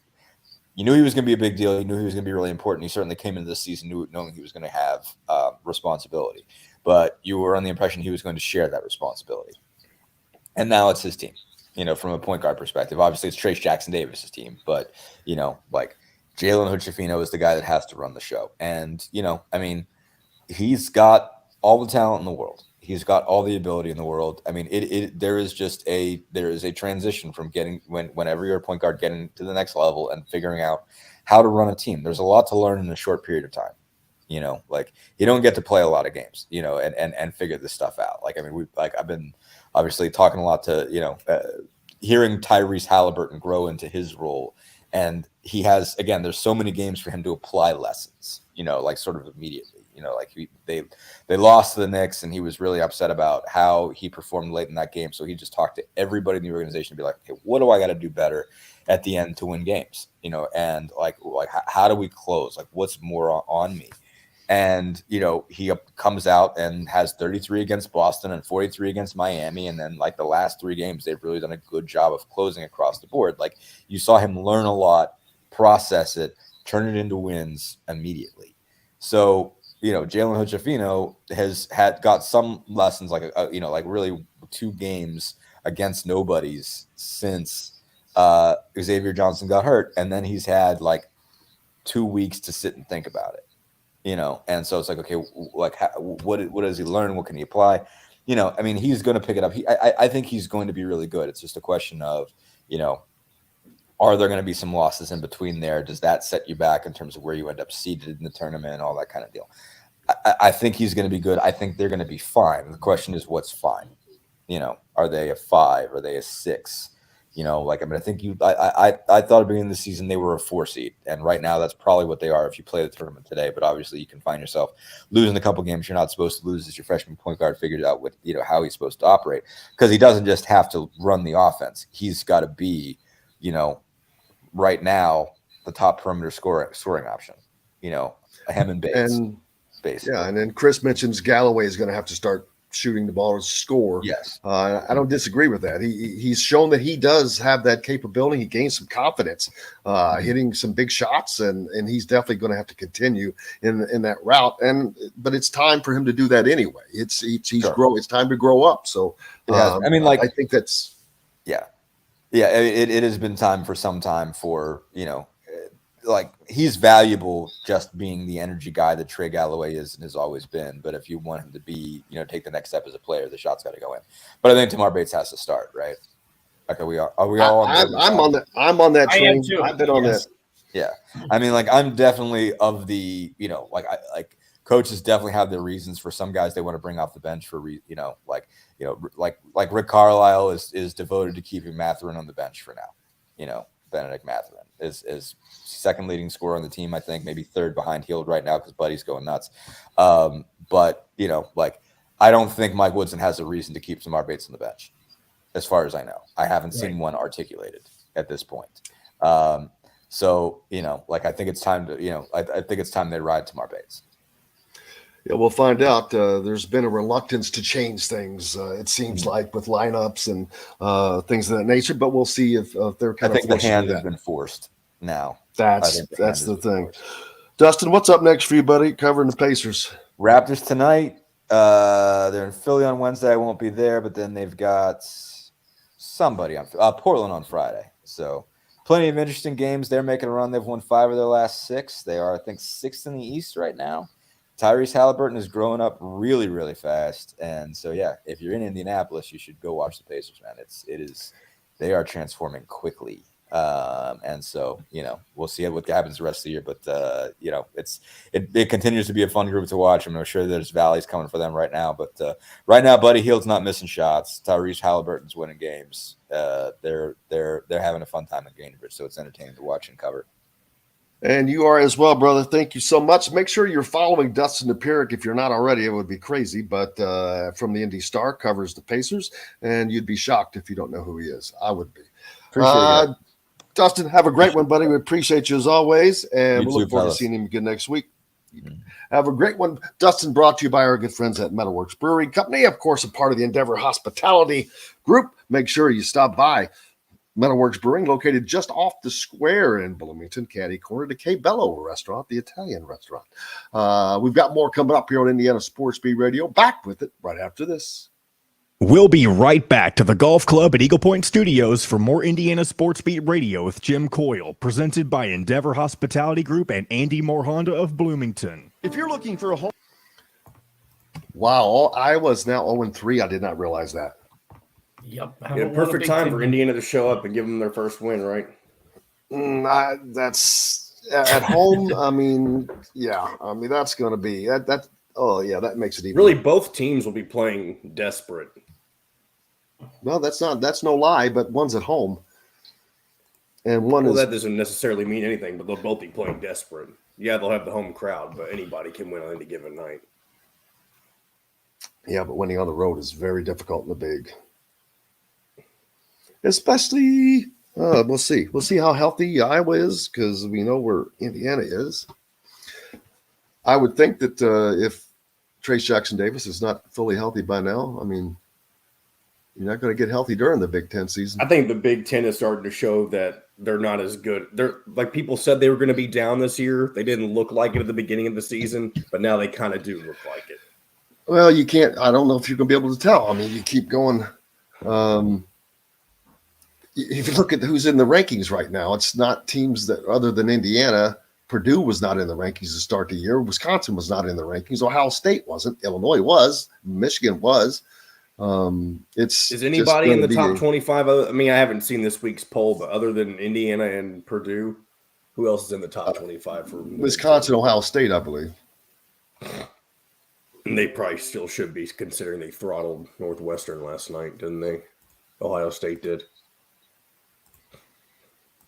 you knew he was going to be a big deal. You knew he was going to be really important. He certainly came into this season knowing he was going to have responsibility, but you were on the impression he was going to share that responsibility. And now it's his team, you know, from a point guard perspective. Obviously it's Trace Jackson-Davis's team, but, you know, like Jalen Hood-Schifino is the guy that has to run the show. And, you know, I mean, he's got all the talent in the world. He's got all the ability in the world. I mean, there is a transition from whenever you're a point guard, getting to the next level and figuring out how to run a team. There's a lot to learn in a short period of time. You know, like you don't get to play a lot of games, you know, and figure this stuff out. Like, I mean, I've been obviously talking a lot to, you know, hearing Tyrese Halliburton grow into his role. And he has, again, there's so many games for him to apply lessons, you know, like sort of immediately. You know, like they lost to the Knicks, and he was really upset about how he performed late in that game. So he just talked to everybody in the organization to be like, okay, what do I got to do better at the end to win games? You know, and like how do we close? Like, what's more on me? And, you know, he comes out and has 33 against Boston and 43 against Miami. And then like the last three games, they've really done a good job of closing across the board. Like you saw him learn a lot, process it, turn it into wins immediately. So, you know, Jalen Hood-Schifino has got some lessons, like, you know, like really two games against nobodies since Xavier Johnson got hurt. And then he's had like 2 weeks to sit and think about it, you know? And so it's like, okay, like what does he learn? What can he apply? I mean, he's going to pick it up. I think he's going to be really good. It's just a question of, are there going to be some losses in between there? Does that set you back in terms of where you end up seated in the tournament, all that kind of deal? I think he's going to be good. I think they're going to be fine. The question is, what's fine? Are they a 5? Are they a 6? I think I thought at the beginning of the season they were a 4 seed, and right now that's probably what they are if you play the tournament today. But obviously, you can find yourself losing a couple games you're not supposed to lose as your freshman point guard figured out what how he's supposed to operate, because he doesn't just have to run the offense. He's got to be, right now the top perimeter scoring option. A hem and base. And basically. Yeah, and then Chris mentions Galloway is going to have to start shooting the ball to score. Yes. I don't disagree with that. He's shown that he does have that capability. He gained some confidence, hitting some big shots, and he's definitely going to have to continue in that route. But it's time for him to do that anyway. He's Sure. It's time to grow up. So I think that's it has been time for some time for he's valuable just being the energy guy that Trey Galloway is and has always been. But if you want him to be, take the next step as a player, the shot's got to go in. But I think Tamar Bates has to start, right? Like, are we all I'm on that train. I am too. I've been on that. Yeah. I mean, I'm definitely of the, coaches definitely have their reasons. For some guys they want to bring off the bench for, like Rick Carlisle is devoted to keeping Mathurin on the bench for now. Benedict Mathurin is second leading scorer on the team, I think, maybe third behind Hield right now because Buddy's going nuts. But I don't think Mike Woodson has a reason to keep Tamar Bates on the bench, as far as I know. I haven't seen one articulated at this point. So I think it's time to, I think it's time they ride Tamar Bates. Yeah, we'll find out. There's been a reluctance to change things, it seems like, with lineups and things of that nature. But we'll see if they're kind of. I think the hand has been forced now. That's the thing. Dustin, what's up next for you, buddy? Covering the Pacers. Raptors tonight. They're in Philly on Wednesday. I won't be there, but then they've got somebody on Portland on Friday. So plenty of interesting games. They're making a run. They've won 5 of their last 6. They are, I think, 6th in the East right now. Tyrese Halliburton is growing up really, really fast. And so, yeah, if you're in Indianapolis, you should go watch the Pacers, man. They are transforming quickly. And so, we'll see what happens the rest of the year. But, it continues to be a fun group to watch. I'm sure there's valleys coming for them right now. But right now, Buddy Hield's not missing shots. Tyrese Halliburton's winning games. They're having a fun time in Gainbridge, so it's entertaining to watch and cover. And you are as well, brother. Thank you so much. Make sure you're following Dustin DePew. If you're not already, it would be crazy. But from the Indy Star, covers the Pacers, and you'd be shocked if you don't know who he is. I would be. Appreciate it. Dustin, have a great one, buddy. We appreciate you as always, and we'll look forward fellas. to seeing him again next week. Have a great one. Dustin, brought to you by our good friends at Metalworks Brewing Company, of course, a part of the Endeavor Hospitality Group. Make sure you stop by Metalworks Brewing, located just off the square in Bloomington, catty corner to K Bello restaurant, the Italian restaurant. We've got more coming up here on Indiana Sports Beat Radio. Back with it right after this. We'll be right back to the Golf Club at Eagle Point Studios for more Indiana Sports Beat Radio with Jim Coyle, presented by Endeavor Hospitality Group and Andy Moore Honda of Bloomington. If you're looking for a home. Wow, Iowa's now 0-3. I did not realize that. Yep. Yeah, perfect time for Indiana to show up and give them their first win, right? That's at home. I mean, yeah. I mean, that's going to be that. Oh, yeah, that makes it even. Really, both teams will be playing desperate. Well, that's no lie, but one's at home, and one is. That doesn't necessarily mean anything, but they'll both be playing desperate. Yeah, they'll have the home crowd, but anybody can win on any given night. Yeah, but winning on the road is very difficult in the big. Especially, we'll see. We'll see how healthy Iowa is because we know where Indiana is. I would think that if Trace Jackson-Davis is not fully healthy by now, I mean, you're not going to get healthy during the Big Ten season. I think the Big Ten is starting to show that they're not as good. They're like people said they were going to be down this year. They didn't look like it at the beginning of the season, but now they kind of do look like it. Well, you can't. I don't know if you're going to be able to tell. I mean, you keep going. If you look at who's in the rankings right now, it's not teams that other than Indiana. Purdue was not in the rankings to start the year. Wisconsin was not in the rankings. Ohio State wasn't. Illinois was. Michigan was. Is anybody in the top 25? I mean, I haven't seen this week's poll, but other than Indiana and Purdue, who else is in the top 25 for Wisconsin, Ohio State, I believe. And they probably still should be, considering they throttled Northwestern last night, didn't they? Ohio State did.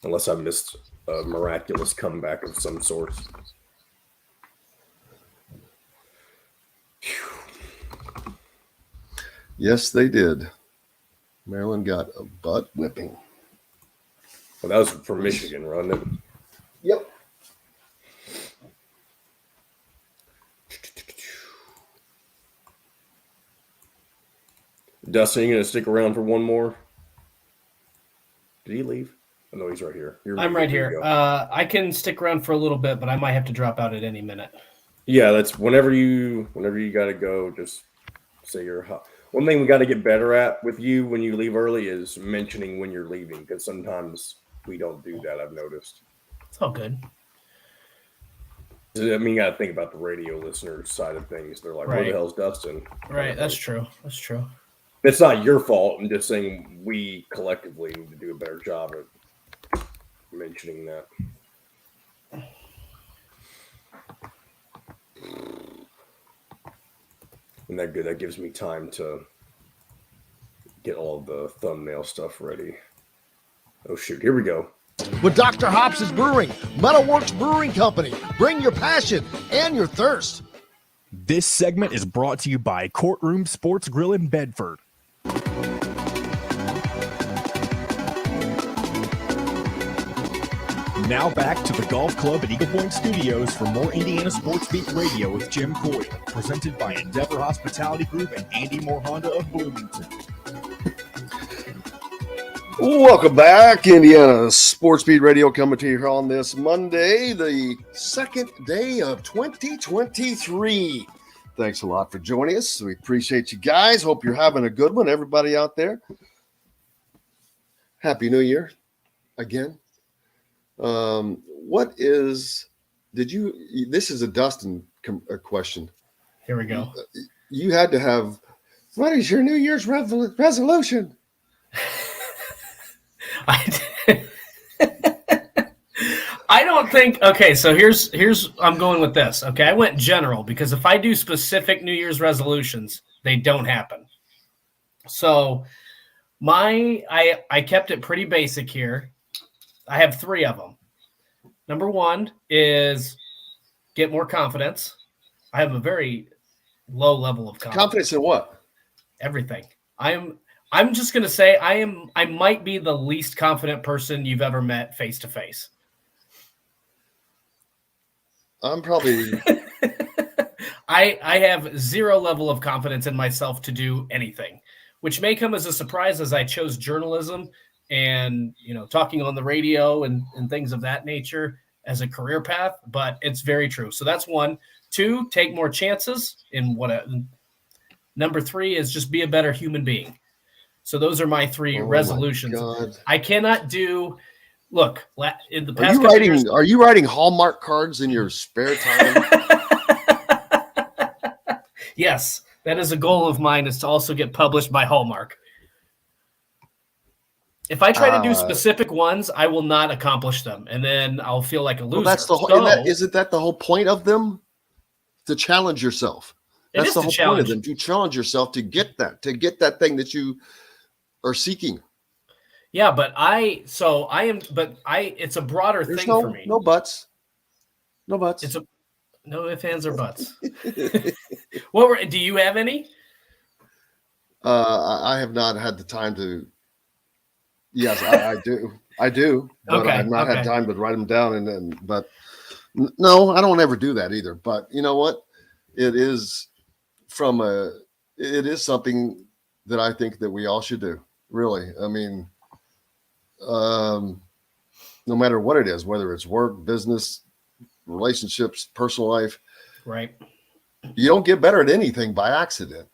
Unless I missed a miraculous comeback of some sort. Yes, they did. Maryland got a butt whipping. Well, that was from Michigan, wasn't it? Yep. Dustin, you going to stick around for one more? Did he leave? Oh, no, he's right here. I'm right here. I can stick around for a little bit, but I might have to drop out at any minute. Yeah, that's whenever you got to go, just say you're hot. One thing we got to get better at with you when you leave early is mentioning when you're leaving, because sometimes we don't do that, I've noticed. It's all good. I mean, you got to think about the radio listeners side of things. They're like, right. Where the hell's Dustin? Right, that's true. That's true. It's not your fault. I'm just saying we collectively need to do a better job at mentioning that. Isn't that good? That gives me time to get all of the thumbnail stuff ready. Oh, shoot. Here we go. With Dr. Hops' Brewing, Metalworks Brewing Company. Bring your passion and your thirst. This segment is brought to you by Courtroom Sports Grill in Bedford. Now back to the Golf Club at Eagle Point Studios for more Indiana Sports Beat Radio with Jim Coyle, presented by Endeavor Hospitality Group and Andy Moore Honda of Bloomington. Welcome back, Indiana Sports Beat Radio, coming to you here on this Monday, the second day of 2023. Thanks a lot for joining us. We appreciate you guys. Hope you're having a good one, everybody out there. Happy New Year again. This is a Dustin question. Here we go. You had to have, what is your New Year's resolution? I don't think, okay, so here's I'm going with this. Okay, I went general because if I do specific New Year's resolutions, they don't happen. So I kept it pretty basic here. I have 3 of them. Number 1 is get more confidence. I have a very low level of confidence. Confidence in what? Everything. I'm just going to say I might be the least confident person you've ever met face to face. I'm probably I have 0 level of confidence in myself to do anything, which may come as a surprise as I chose journalism and, talking on the radio and things of that nature as a career path, but it's very true. So that's 1. 2, take more chances in number 3 is just be a better human being. So those are my 3 resolutions. I cannot do. Look, in the past, are you writing Hallmark cards in your spare time? Yes, that is a goal of mine, is to also get published by Hallmark. If I try to do specific ones, I will not accomplish them, and then I'll feel like a loser. Well, that's the whole. Isn't that the whole point of them? To challenge yourself. That's the whole point of them. To challenge yourself to get that thing that you are seeking. Yeah, it's a broader thing for me. No buts. No buts. It's no ifs, ands, or buts. Do you have any? I have not had the time to. Yes, I do. I do. But okay, I've not had time to write them down. But no, I don't ever do that either. But you know what? It is something that I think that we all should do. Really. I mean, no matter what it is, whether it's work, business, relationships, personal life, right? You don't get better at anything by accident.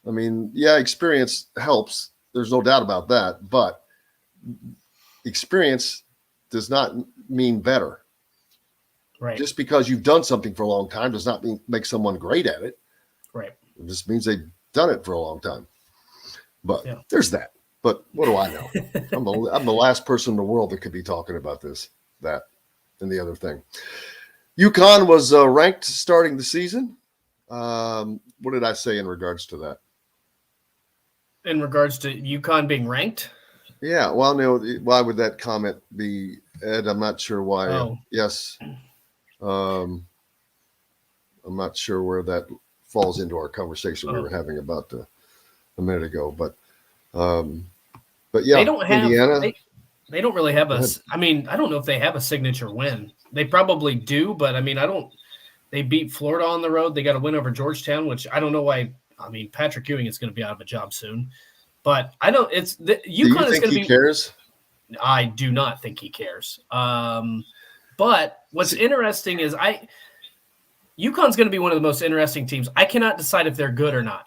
I mean, yeah, experience helps. There's no doubt about that. But experience does not mean better. Right. Just because you've done something for a long time does not make someone great at it. Right. It just means they've done it for a long time. But there's that. But what do I know? I'm the last person in the world that could be talking about that, and the other thing. UConn was ranked starting the season. What did I say in regards to that? In regards to UConn being ranked? Yeah. Well, no. Why would that comment be, Ed? I'm not sure why. Oh. Yes. I'm not sure where that falls into our conversation we were having about a minute ago, but yeah, they don't have Indiana. They don't really have I mean, I don't know if they have a signature win. They probably do, but I mean, they beat Florida on the road. They got a win over Georgetown, which I don't know why. I mean, Patrick Ewing is going to be out of a job soon, but I don't. UConn is going to be. Cares? I do not think he cares. But what's interesting is UConn's going to be one of the most interesting teams. I cannot decide if they're good or not.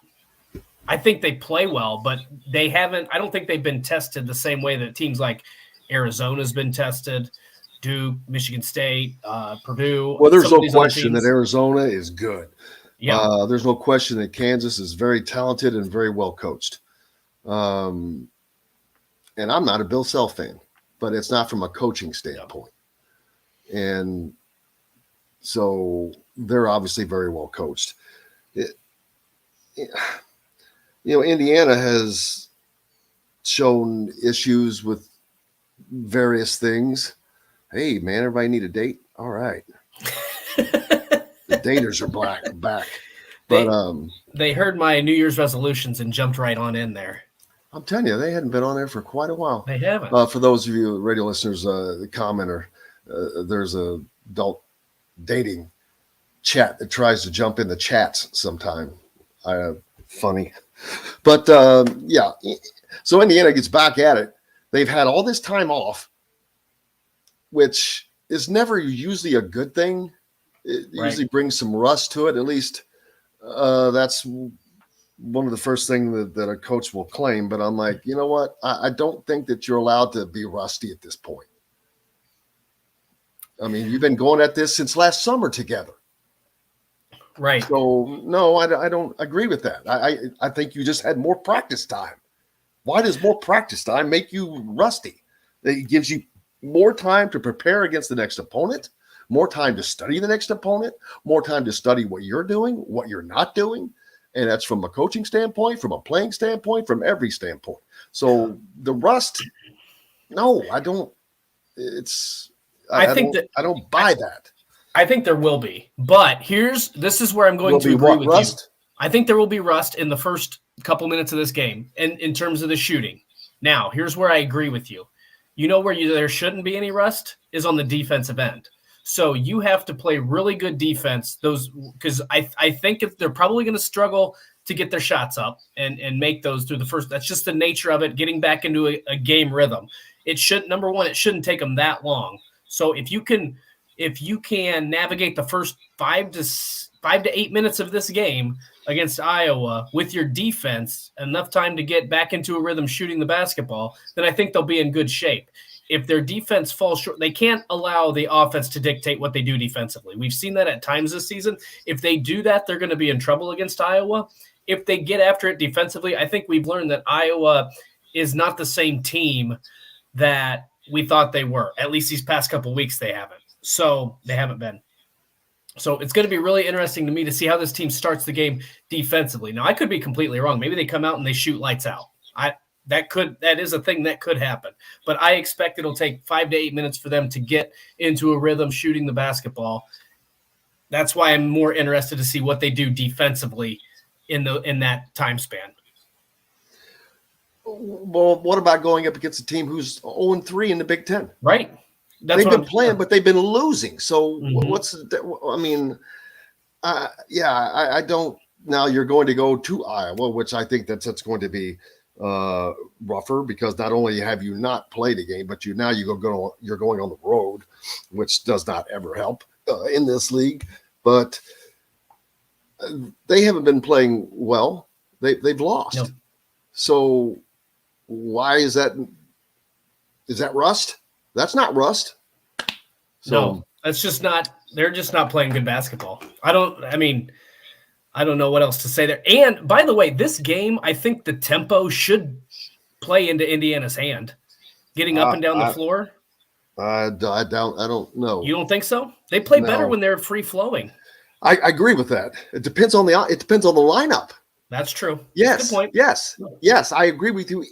I think they play well, but they haven't. I don't think they've been tested the same way that teams like Arizona's been tested, Duke, Michigan State, Purdue. Well, there's no question that Arizona is good. Yeah, there's no question that Kansas is very talented and very well coached. And I'm not a Bill Self fan, but it's not from a coaching standpoint. And so they're obviously very well coached. Indiana has shown issues with various things. Hey, man, everybody need a date? All right. The daters are back. But they heard my New Year's resolutions and jumped right on in there. I'm telling you, they hadn't been on there for quite a while. They haven't. For those of you radio listeners, the commenter, there's a adult dating chat that tries to jump in the chats sometime. Funny. But, yeah. So Indiana gets back at it. They've had all this time off, which is never usually a good thing. It usually brings some rust to it. At least that's one of the first things that a coach will claim. But I'm like, you know what? I don't think that you're allowed to be rusty at this point. I mean, you've been going at this since last summer together. Right. So, no, I don't agree with that. I think you just had more practice time. Why does more practice time make you rusty? It gives you more time to prepare against the next opponent, more time to study the next opponent, more time to study what you're doing, what you're not doing. And that's from a coaching standpoint, from a playing standpoint, from every standpoint. So the rust, no, I don't. I don't buy that. I think there will be, but this is where I'm going to agree with you. I think there will be rust in the first couple minutes of this game, and in terms of the shooting. Now, here's where I agree with you. You know where there shouldn't be any rust is on the defensive end. So you have to play really good defense. Because I think if they're probably going to struggle to get their shots up and make those through the first. That's just the nature of it. Getting back into a game rhythm. It shouldn't take them that long. So if you can navigate the first 5 to 8 minutes of this game against Iowa with your defense, enough time to get back into a rhythm shooting the basketball, then I think they'll be in good shape. If their defense falls short, they can't allow the offense to dictate what they do defensively. We've seen that at times this season. If they do that, they're going to be in trouble against Iowa. If they get after it defensively, I think we've learned that Iowa is not the same team that we thought they were. At least these past couple of weeks, they haven't. So they haven't been. So it's going to be really interesting to me to see how this team starts the game defensively. Now, I could be completely wrong. Maybe they come out and they shoot lights out. That is a thing that could happen. But I expect it'll take 5 to 8 minutes for them to get into a rhythm shooting the basketball. That's why I'm more interested to see what they do defensively in that time span. Well, what about going up against a team who's 0-3 in the Big Ten? Right. They've been playing, but they've been losing. So I don't. Now you're going to go to Iowa, which I think that's going to be rougher because not only have you not played a game, but you're going on the road, which does not ever help in this league. But they haven't been playing well. They've lost. Yep. So why is that? Is that rust? That's not rust. So, no, that's just not. They're just not playing good basketball. I don't know what else to say there. And by the way, this game, I think the tempo should play into Indiana's hand, getting up and down the floor. I don't know. You don't think so? They play better when they're free flowing. I agree with that. It depends on the lineup. That's true. Yes. That's a good point. Yes. I agree with you.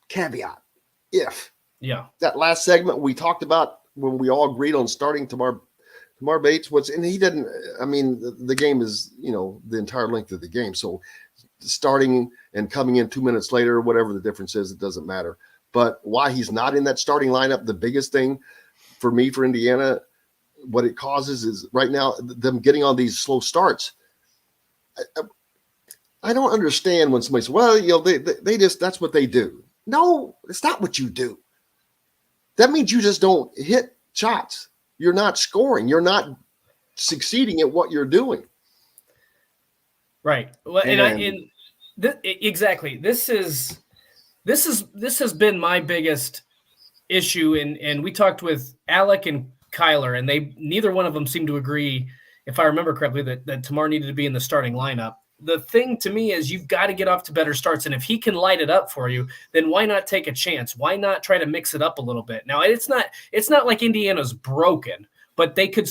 Caveat. Yeah. That last segment we talked about when we all agreed on starting Tamar Bates, and he didn't. I mean, the game is, the entire length of the game. So starting and coming in 2 minutes later, whatever the difference is, it doesn't matter. But why he's not in that starting lineup, the biggest thing for me, for Indiana, what it causes is right now them getting on these slow starts. I don't understand when somebody says, well, they just, that's what they do. No, it's not what you do. That means you just don't hit shots. You're not scoring. You're not succeeding at what you're doing. Right. Well, exactly. This has been my biggest issue. And we talked with Alec and Kyler, and neither one of them seemed to agree, if I remember correctly, that Tamar needed to be in the starting lineup. The thing to me is you've got to get off to better starts. And if he can light it up for you, then why not take a chance? Why not try to mix it up a little bit? Now, it's not like Indiana's broken, but they could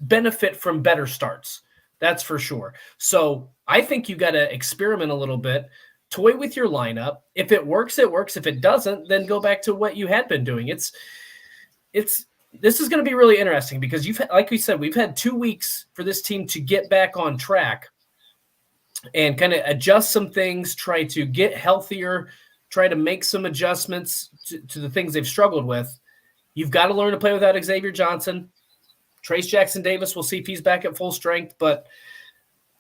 benefit from better starts. That's for sure. So I think you got to experiment a little bit, toy with your lineup. If it works, it works. If it doesn't, then go back to what you had been doing. This is going to be really interesting because like we said, we've had 2 weeks for this team to get back on track and kind of adjust some things, try to get healthier, try to make some adjustments to the things they've struggled with. You've got to learn to play without Xavier Johnson. Trace Jackson Davis, we'll see if he's back at full strength. But,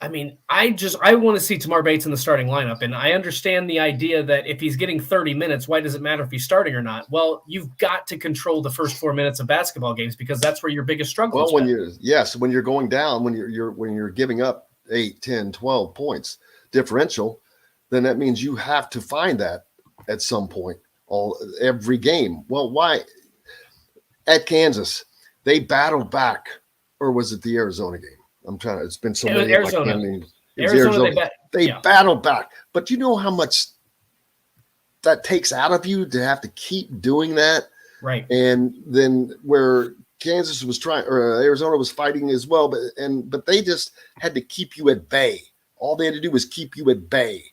I mean, I want to see Tamar Bates in the starting lineup. And I understand the idea that if he's getting 30 minutes, why does it matter if he's starting or not? Well, you've got to control the first 4 minutes of basketball games because that's where your biggest struggle is. Well, when you're going down, when you're giving up 8, 10, 12 points differential, then that means you have to find that at some point every game. Well, why? At Kansas, they battled back, or was it the Arizona game? It's been so many. Arizona. They battled back. But you know how much that takes out of you to have to keep doing that? Right. And then where Kansas was trying, or Arizona was fighting as well, but they just had to keep you at bay. All they had to do was keep you at bay.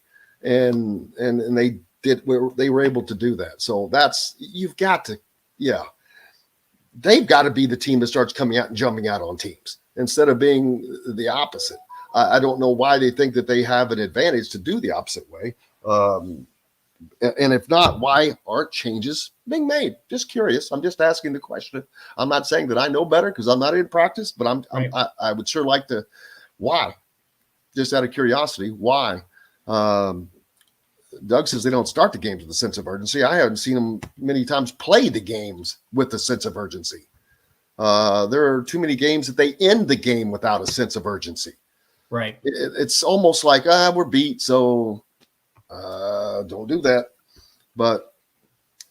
And they did, they were able to do that. So they've got to be the team that starts coming out and jumping out on teams instead of being the opposite. I don't know why they think that they have an advantage to do the opposite way. And if not, why aren't changes being made? Just curious. I'm just asking the question. I'm not saying that I know better because I'm not in practice, but I would sure like to. Why? Just out of curiosity, why? Doug says they don't start the games with a sense of urgency. I haven't seen them many times play the games with a sense of urgency. There are too many games that they end the game without a sense of urgency. Right. It's almost like, we're beat, so don't do that. But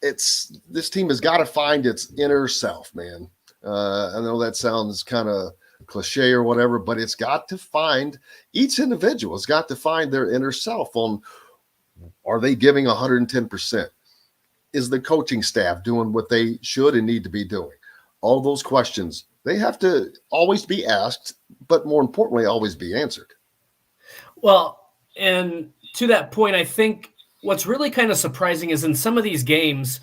this team has got to find its inner self, man. I know that sounds kind of cliche or whatever, but it's got to find, each individual has got to find their inner self on, are they giving 110%? Is the coaching staff doing what they should and need to be doing? All those questions, they have to always be asked, but more importantly, always be answered. Well, and to that point, I think what's really kind of surprising is in some of these games,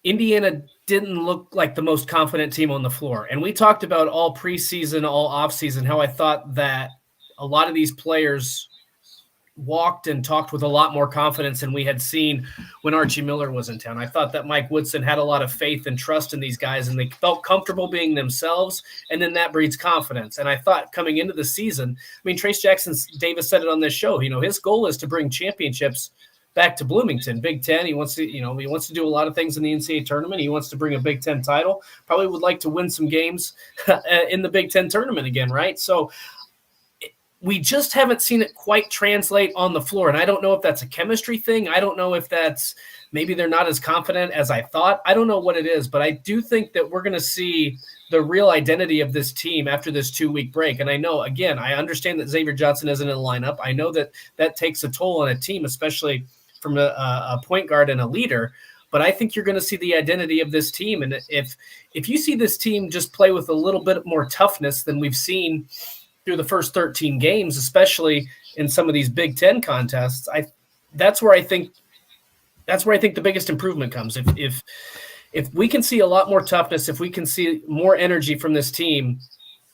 Indiana didn't look like the most confident team on the floor. And we talked about all preseason, all offseason, how I thought that a lot of these players walked and talked with a lot more confidence than we had seen when Archie Miller was in town. I thought that Mike Woodson had a lot of faith and trust in these guys, and they felt comfortable being themselves, and then that breeds confidence. And I thought coming into the season, I mean, Trace Jackson Davis said it on this show, his goal is to bring championships back to Bloomington. Big Ten, he wants to do a lot of things in the NCAA tournament. He wants to bring a Big Ten title, probably would like to win some games in the Big Ten tournament again, right? So we just haven't seen it quite translate on the floor. And I don't know if that's a chemistry thing. I don't know if that's maybe they're not as confident as I thought. I don't know what it is, but I do think that we're going to see the real identity of this team after this 2-week break. And I know, again, I understand that Xavier Johnson isn't in the lineup. I know that that takes a toll on a team, especially from a point guard and a leader. But I think you're going to see the identity of this team. And if you see this team just play with a little bit more toughness than we've seen through the first 13 games, especially in some of these Big Ten contests, that's where I think the biggest improvement comes. If we can see a lot more toughness, if we can see more energy from this team,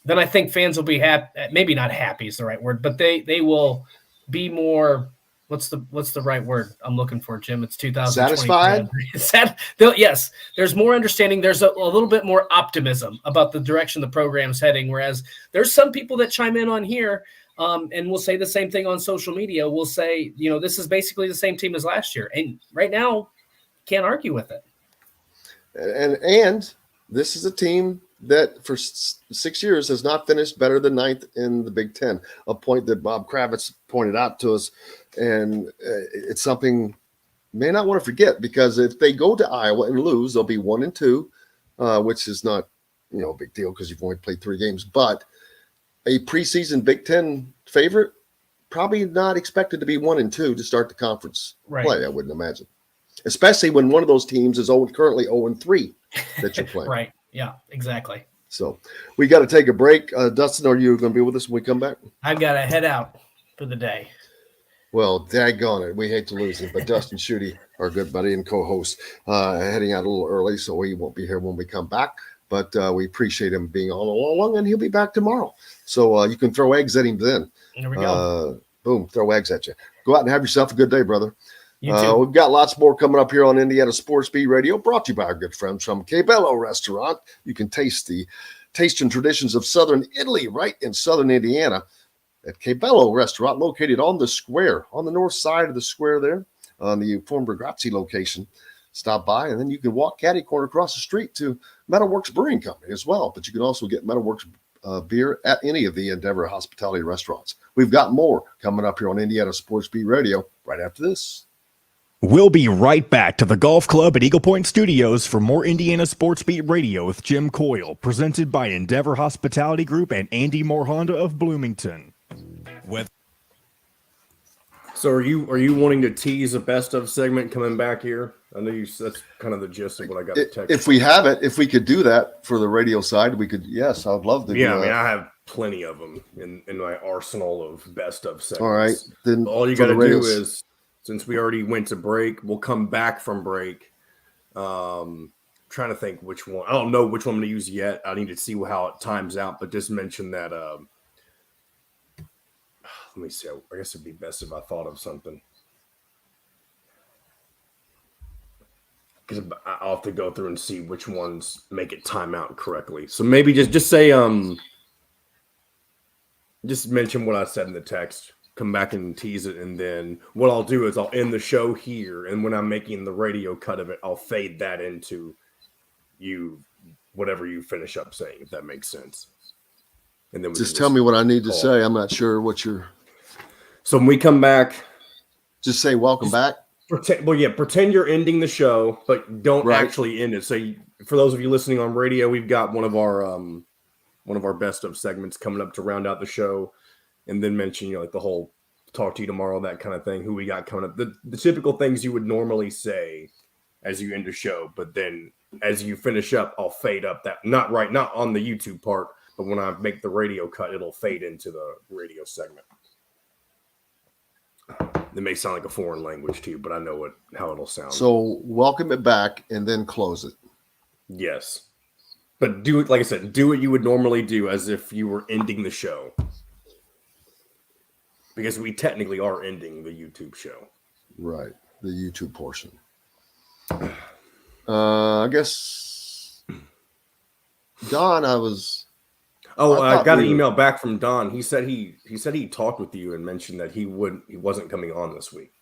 then I think fans will be happy. Maybe not happy is the right word, but they will be more. What's the right word I'm looking for, Jim? It's 2020. Satisfied? Yes, there's more understanding. There's a little bit more optimism about the direction the program's heading, whereas there's some people that chime in on here and will say the same thing on social media. Will say, this is basically the same team as last year. And right now, can't argue with it. And this is a team that for 6 years has not finished better than 9th in the Big Ten, a point that Bob Kravitz pointed out to us. And it's something may not want to forget, because if they go to Iowa and lose, they'll be 1-2, which is not, a big deal because you've only played 3 games. But a preseason Big Ten favorite, probably not expected to be 1-2 to start the conference play, I wouldn't imagine. Especially when one of those teams is currently 0-3 that you're playing. Right. Yeah, exactly. So we got to take a break. Dustin, are you going to be with us when we come back? I've got to head out for the day. Well, daggone it. We hate to lose him, but Dustin Schutte, our good buddy and co-host, heading out a little early, so he won't be here when we come back. But we appreciate him being on all along, and he'll be back tomorrow. So you can throw eggs at him then. There we go. Boom, throw eggs at you. Go out and have yourself a good day, brother. You too. We've got lots more coming up here on Indiana Sports Beat Radio, brought to you by our good friends from Cabello Restaurant. You can taste the taste and traditions of Southern Italy right in Southern Indiana at Cabello Restaurant, located on the square, on the north side of the square there, on the former Grazzi location. Stop by, and then you can walk catty corner across the street to Metalworks Brewing Company as well. But you can also get Metalworks beer at any of the Endeavor Hospitality restaurants. We've got more coming up here on Indiana Sports Beat Radio right after this. We'll be right back to the Golf Club at Eagle Point Studios for more Indiana Sports Beat Radio with Jim Coyle, presented by Endeavor Hospitality Group and Andy Moore Honda of Bloomington. So are you wanting to tease a best of segment coming back here? I know that's kind of the gist of what I got to text. If we have it, if we could do that for the radio side, we could. Yes, I'd love to. Yeah, I have plenty of them in my arsenal of best of segments. All right, then all you got to do is, since we already went to break, we'll come back from break. Trying to think which one. I don't know which one I'm going to use yet. I need to see how it times out. But just mention that. Let me see. I guess it'd be best if I thought of something. Because I'll have to go through and see which ones make it time out correctly. So maybe just say just mention what I said in the text. Come back and tease it, and then what I'll do is I'll end the show here, and when I'm making the radio cut of it, I'll fade that into whatever you finish up saying, if that makes sense. And then just tell me what I need to say. I'm not sure what you're. So when we come back, just say welcome back. Pretend you're ending the show, but don't actually end it. So for those of you listening on radio, we've got one of our best of segments coming up to round out the show, and then mention like the whole talk to you tomorrow, that kind of thing. Who we got coming up, the typical things you would normally say as you end the show, but then as you finish up, I'll fade up that not on the YouTube part, but when I make the radio cut, it'll fade into the radio segment. It may sound like a foreign language to you, but I know how it'll sound. So welcome it back and then close it. Yes. But do it, like I said, do what you would normally do as if you were ending the show. Because we technically are ending the YouTube show. Right. The YouTube portion. I guess, Don, I got an email back from Don. He said he talked with you and mentioned that he wasn't coming on this week.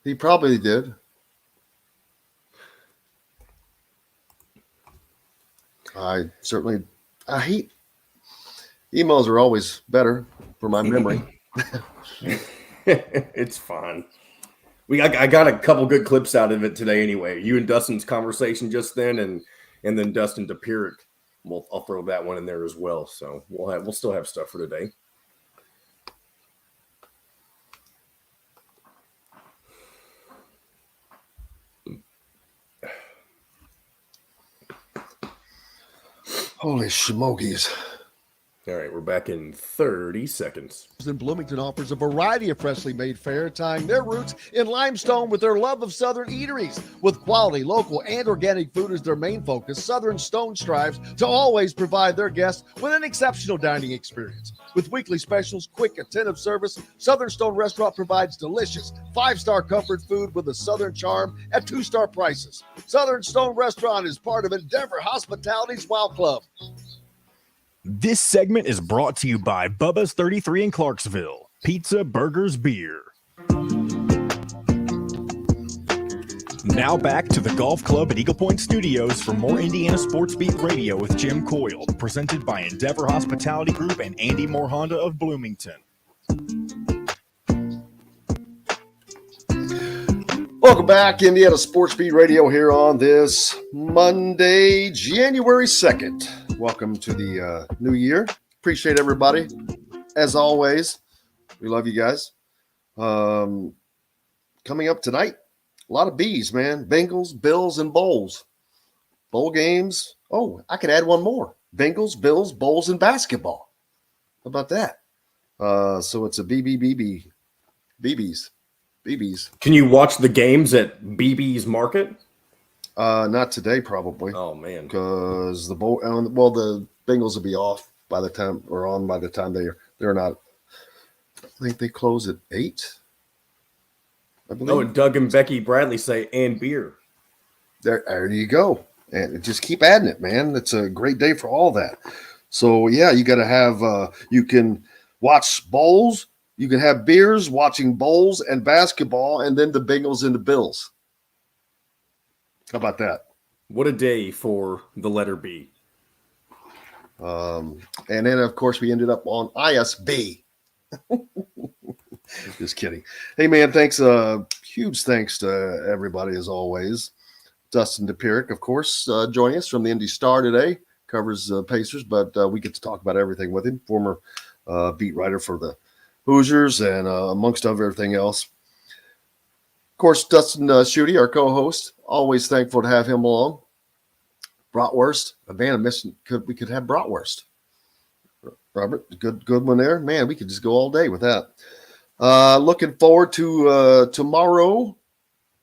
He probably did. I hate emails are always better. for my memory. It's fine. I got a couple good clips out of it today anyway. You and Dustin's conversation just then, and then Dustin DePew. I'll throw that one in there as well. So we'll still have stuff for today. Holy smokies. All right, we're back in 30 seconds. In Bloomington offers a variety of freshly made fare, tying their roots in limestone with their love of Southern eateries. With quality, local, and organic food as their main focus, Southern Stone strives to always provide their guests with an exceptional dining experience. With weekly specials, quick, attentive service, Southern Stone Restaurant provides delicious 5-star comfort food with a Southern charm at 2-star prices. Southern Stone Restaurant is part of Endeavor Hospitality's Wow Club. This segment is brought to you by Bubba's 33 in Clarksville. Pizza, burgers, beer. Now back to the Golf Club at Eagle Point Studios for more Indiana Sports Beat Radio with Jim Coyle, presented by Endeavor Hospitality Group and Andy Moore Honda of Bloomington. Welcome back, Indiana Sports Beat Radio here on this Monday, January 2nd. Welcome to the new year. Appreciate everybody. As always, we love you guys. Coming up tonight, a lot of B's, man. Bengals, Bills, and Bowls. Bowl games. Oh, I can add one more. Bengals, Bills, Bowls, and basketball. How about that? So it's a BBBB. BBs. Can you watch the games at BB's Market? Not today, probably. Oh man, because the the Bengals will be off by the time, or on by the time they're not. I think they close at 8. I believe. Oh, and Doug and Becky Bradley say and beer. There you go, and just keep adding it, man. It's a great day for all that. So yeah, you got to have. You can watch bowls. You can have beers, watching bowls and basketball, and then the Bengals and the Bills. How about that? What a day for the letter B. And then, of course, we ended up on ISB. Just kidding. Hey, man, thanks. Huge thanks to everybody, as always. Dustin DePew, of course, joining us from the Indy Star today. Covers Pacers, but we get to talk about everything with him. Former beat writer for the Hoosiers and amongst everything else. Of course, Dustin Schutte, our co-host, always thankful to have him along. Bratwurst, a man of mission. We could have bratwurst. Robert, good one there. Man, we could just go all day with that. Looking forward to tomorrow.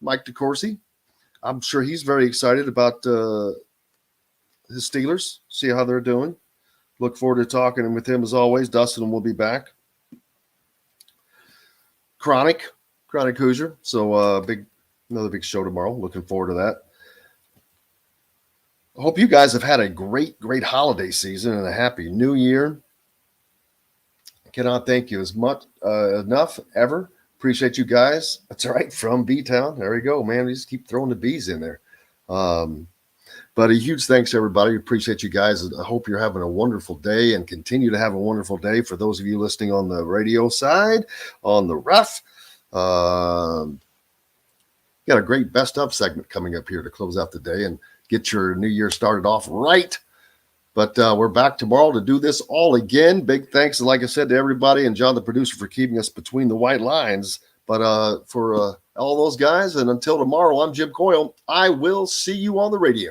Mike DeCourcy. I'm sure he's very excited about his Steelers. See how they're doing. Look forward to talking with him as always. Dustin will be back. Chronic Hoosier. So another big show tomorrow. Looking forward to that. I hope you guys have had a great holiday season and a happy new year. I cannot thank you as much enough ever. Appreciate you guys. That's all right. From B-Town. There we go, man. We just keep throwing the B's in there. But a huge thanks to everybody. Appreciate you guys. I hope you're having a wonderful day and continue to have a wonderful day. For those of you listening on the radio side, on the ref, got a great best of segment coming up here to close out the day and get your new year started off right. But we're back tomorrow to do this all again. Big thanks, like I said, to everybody and John, the producer, for keeping us between the white lines. But for all those guys, and until tomorrow, I'm Jim Coyle. I will see you on the radio.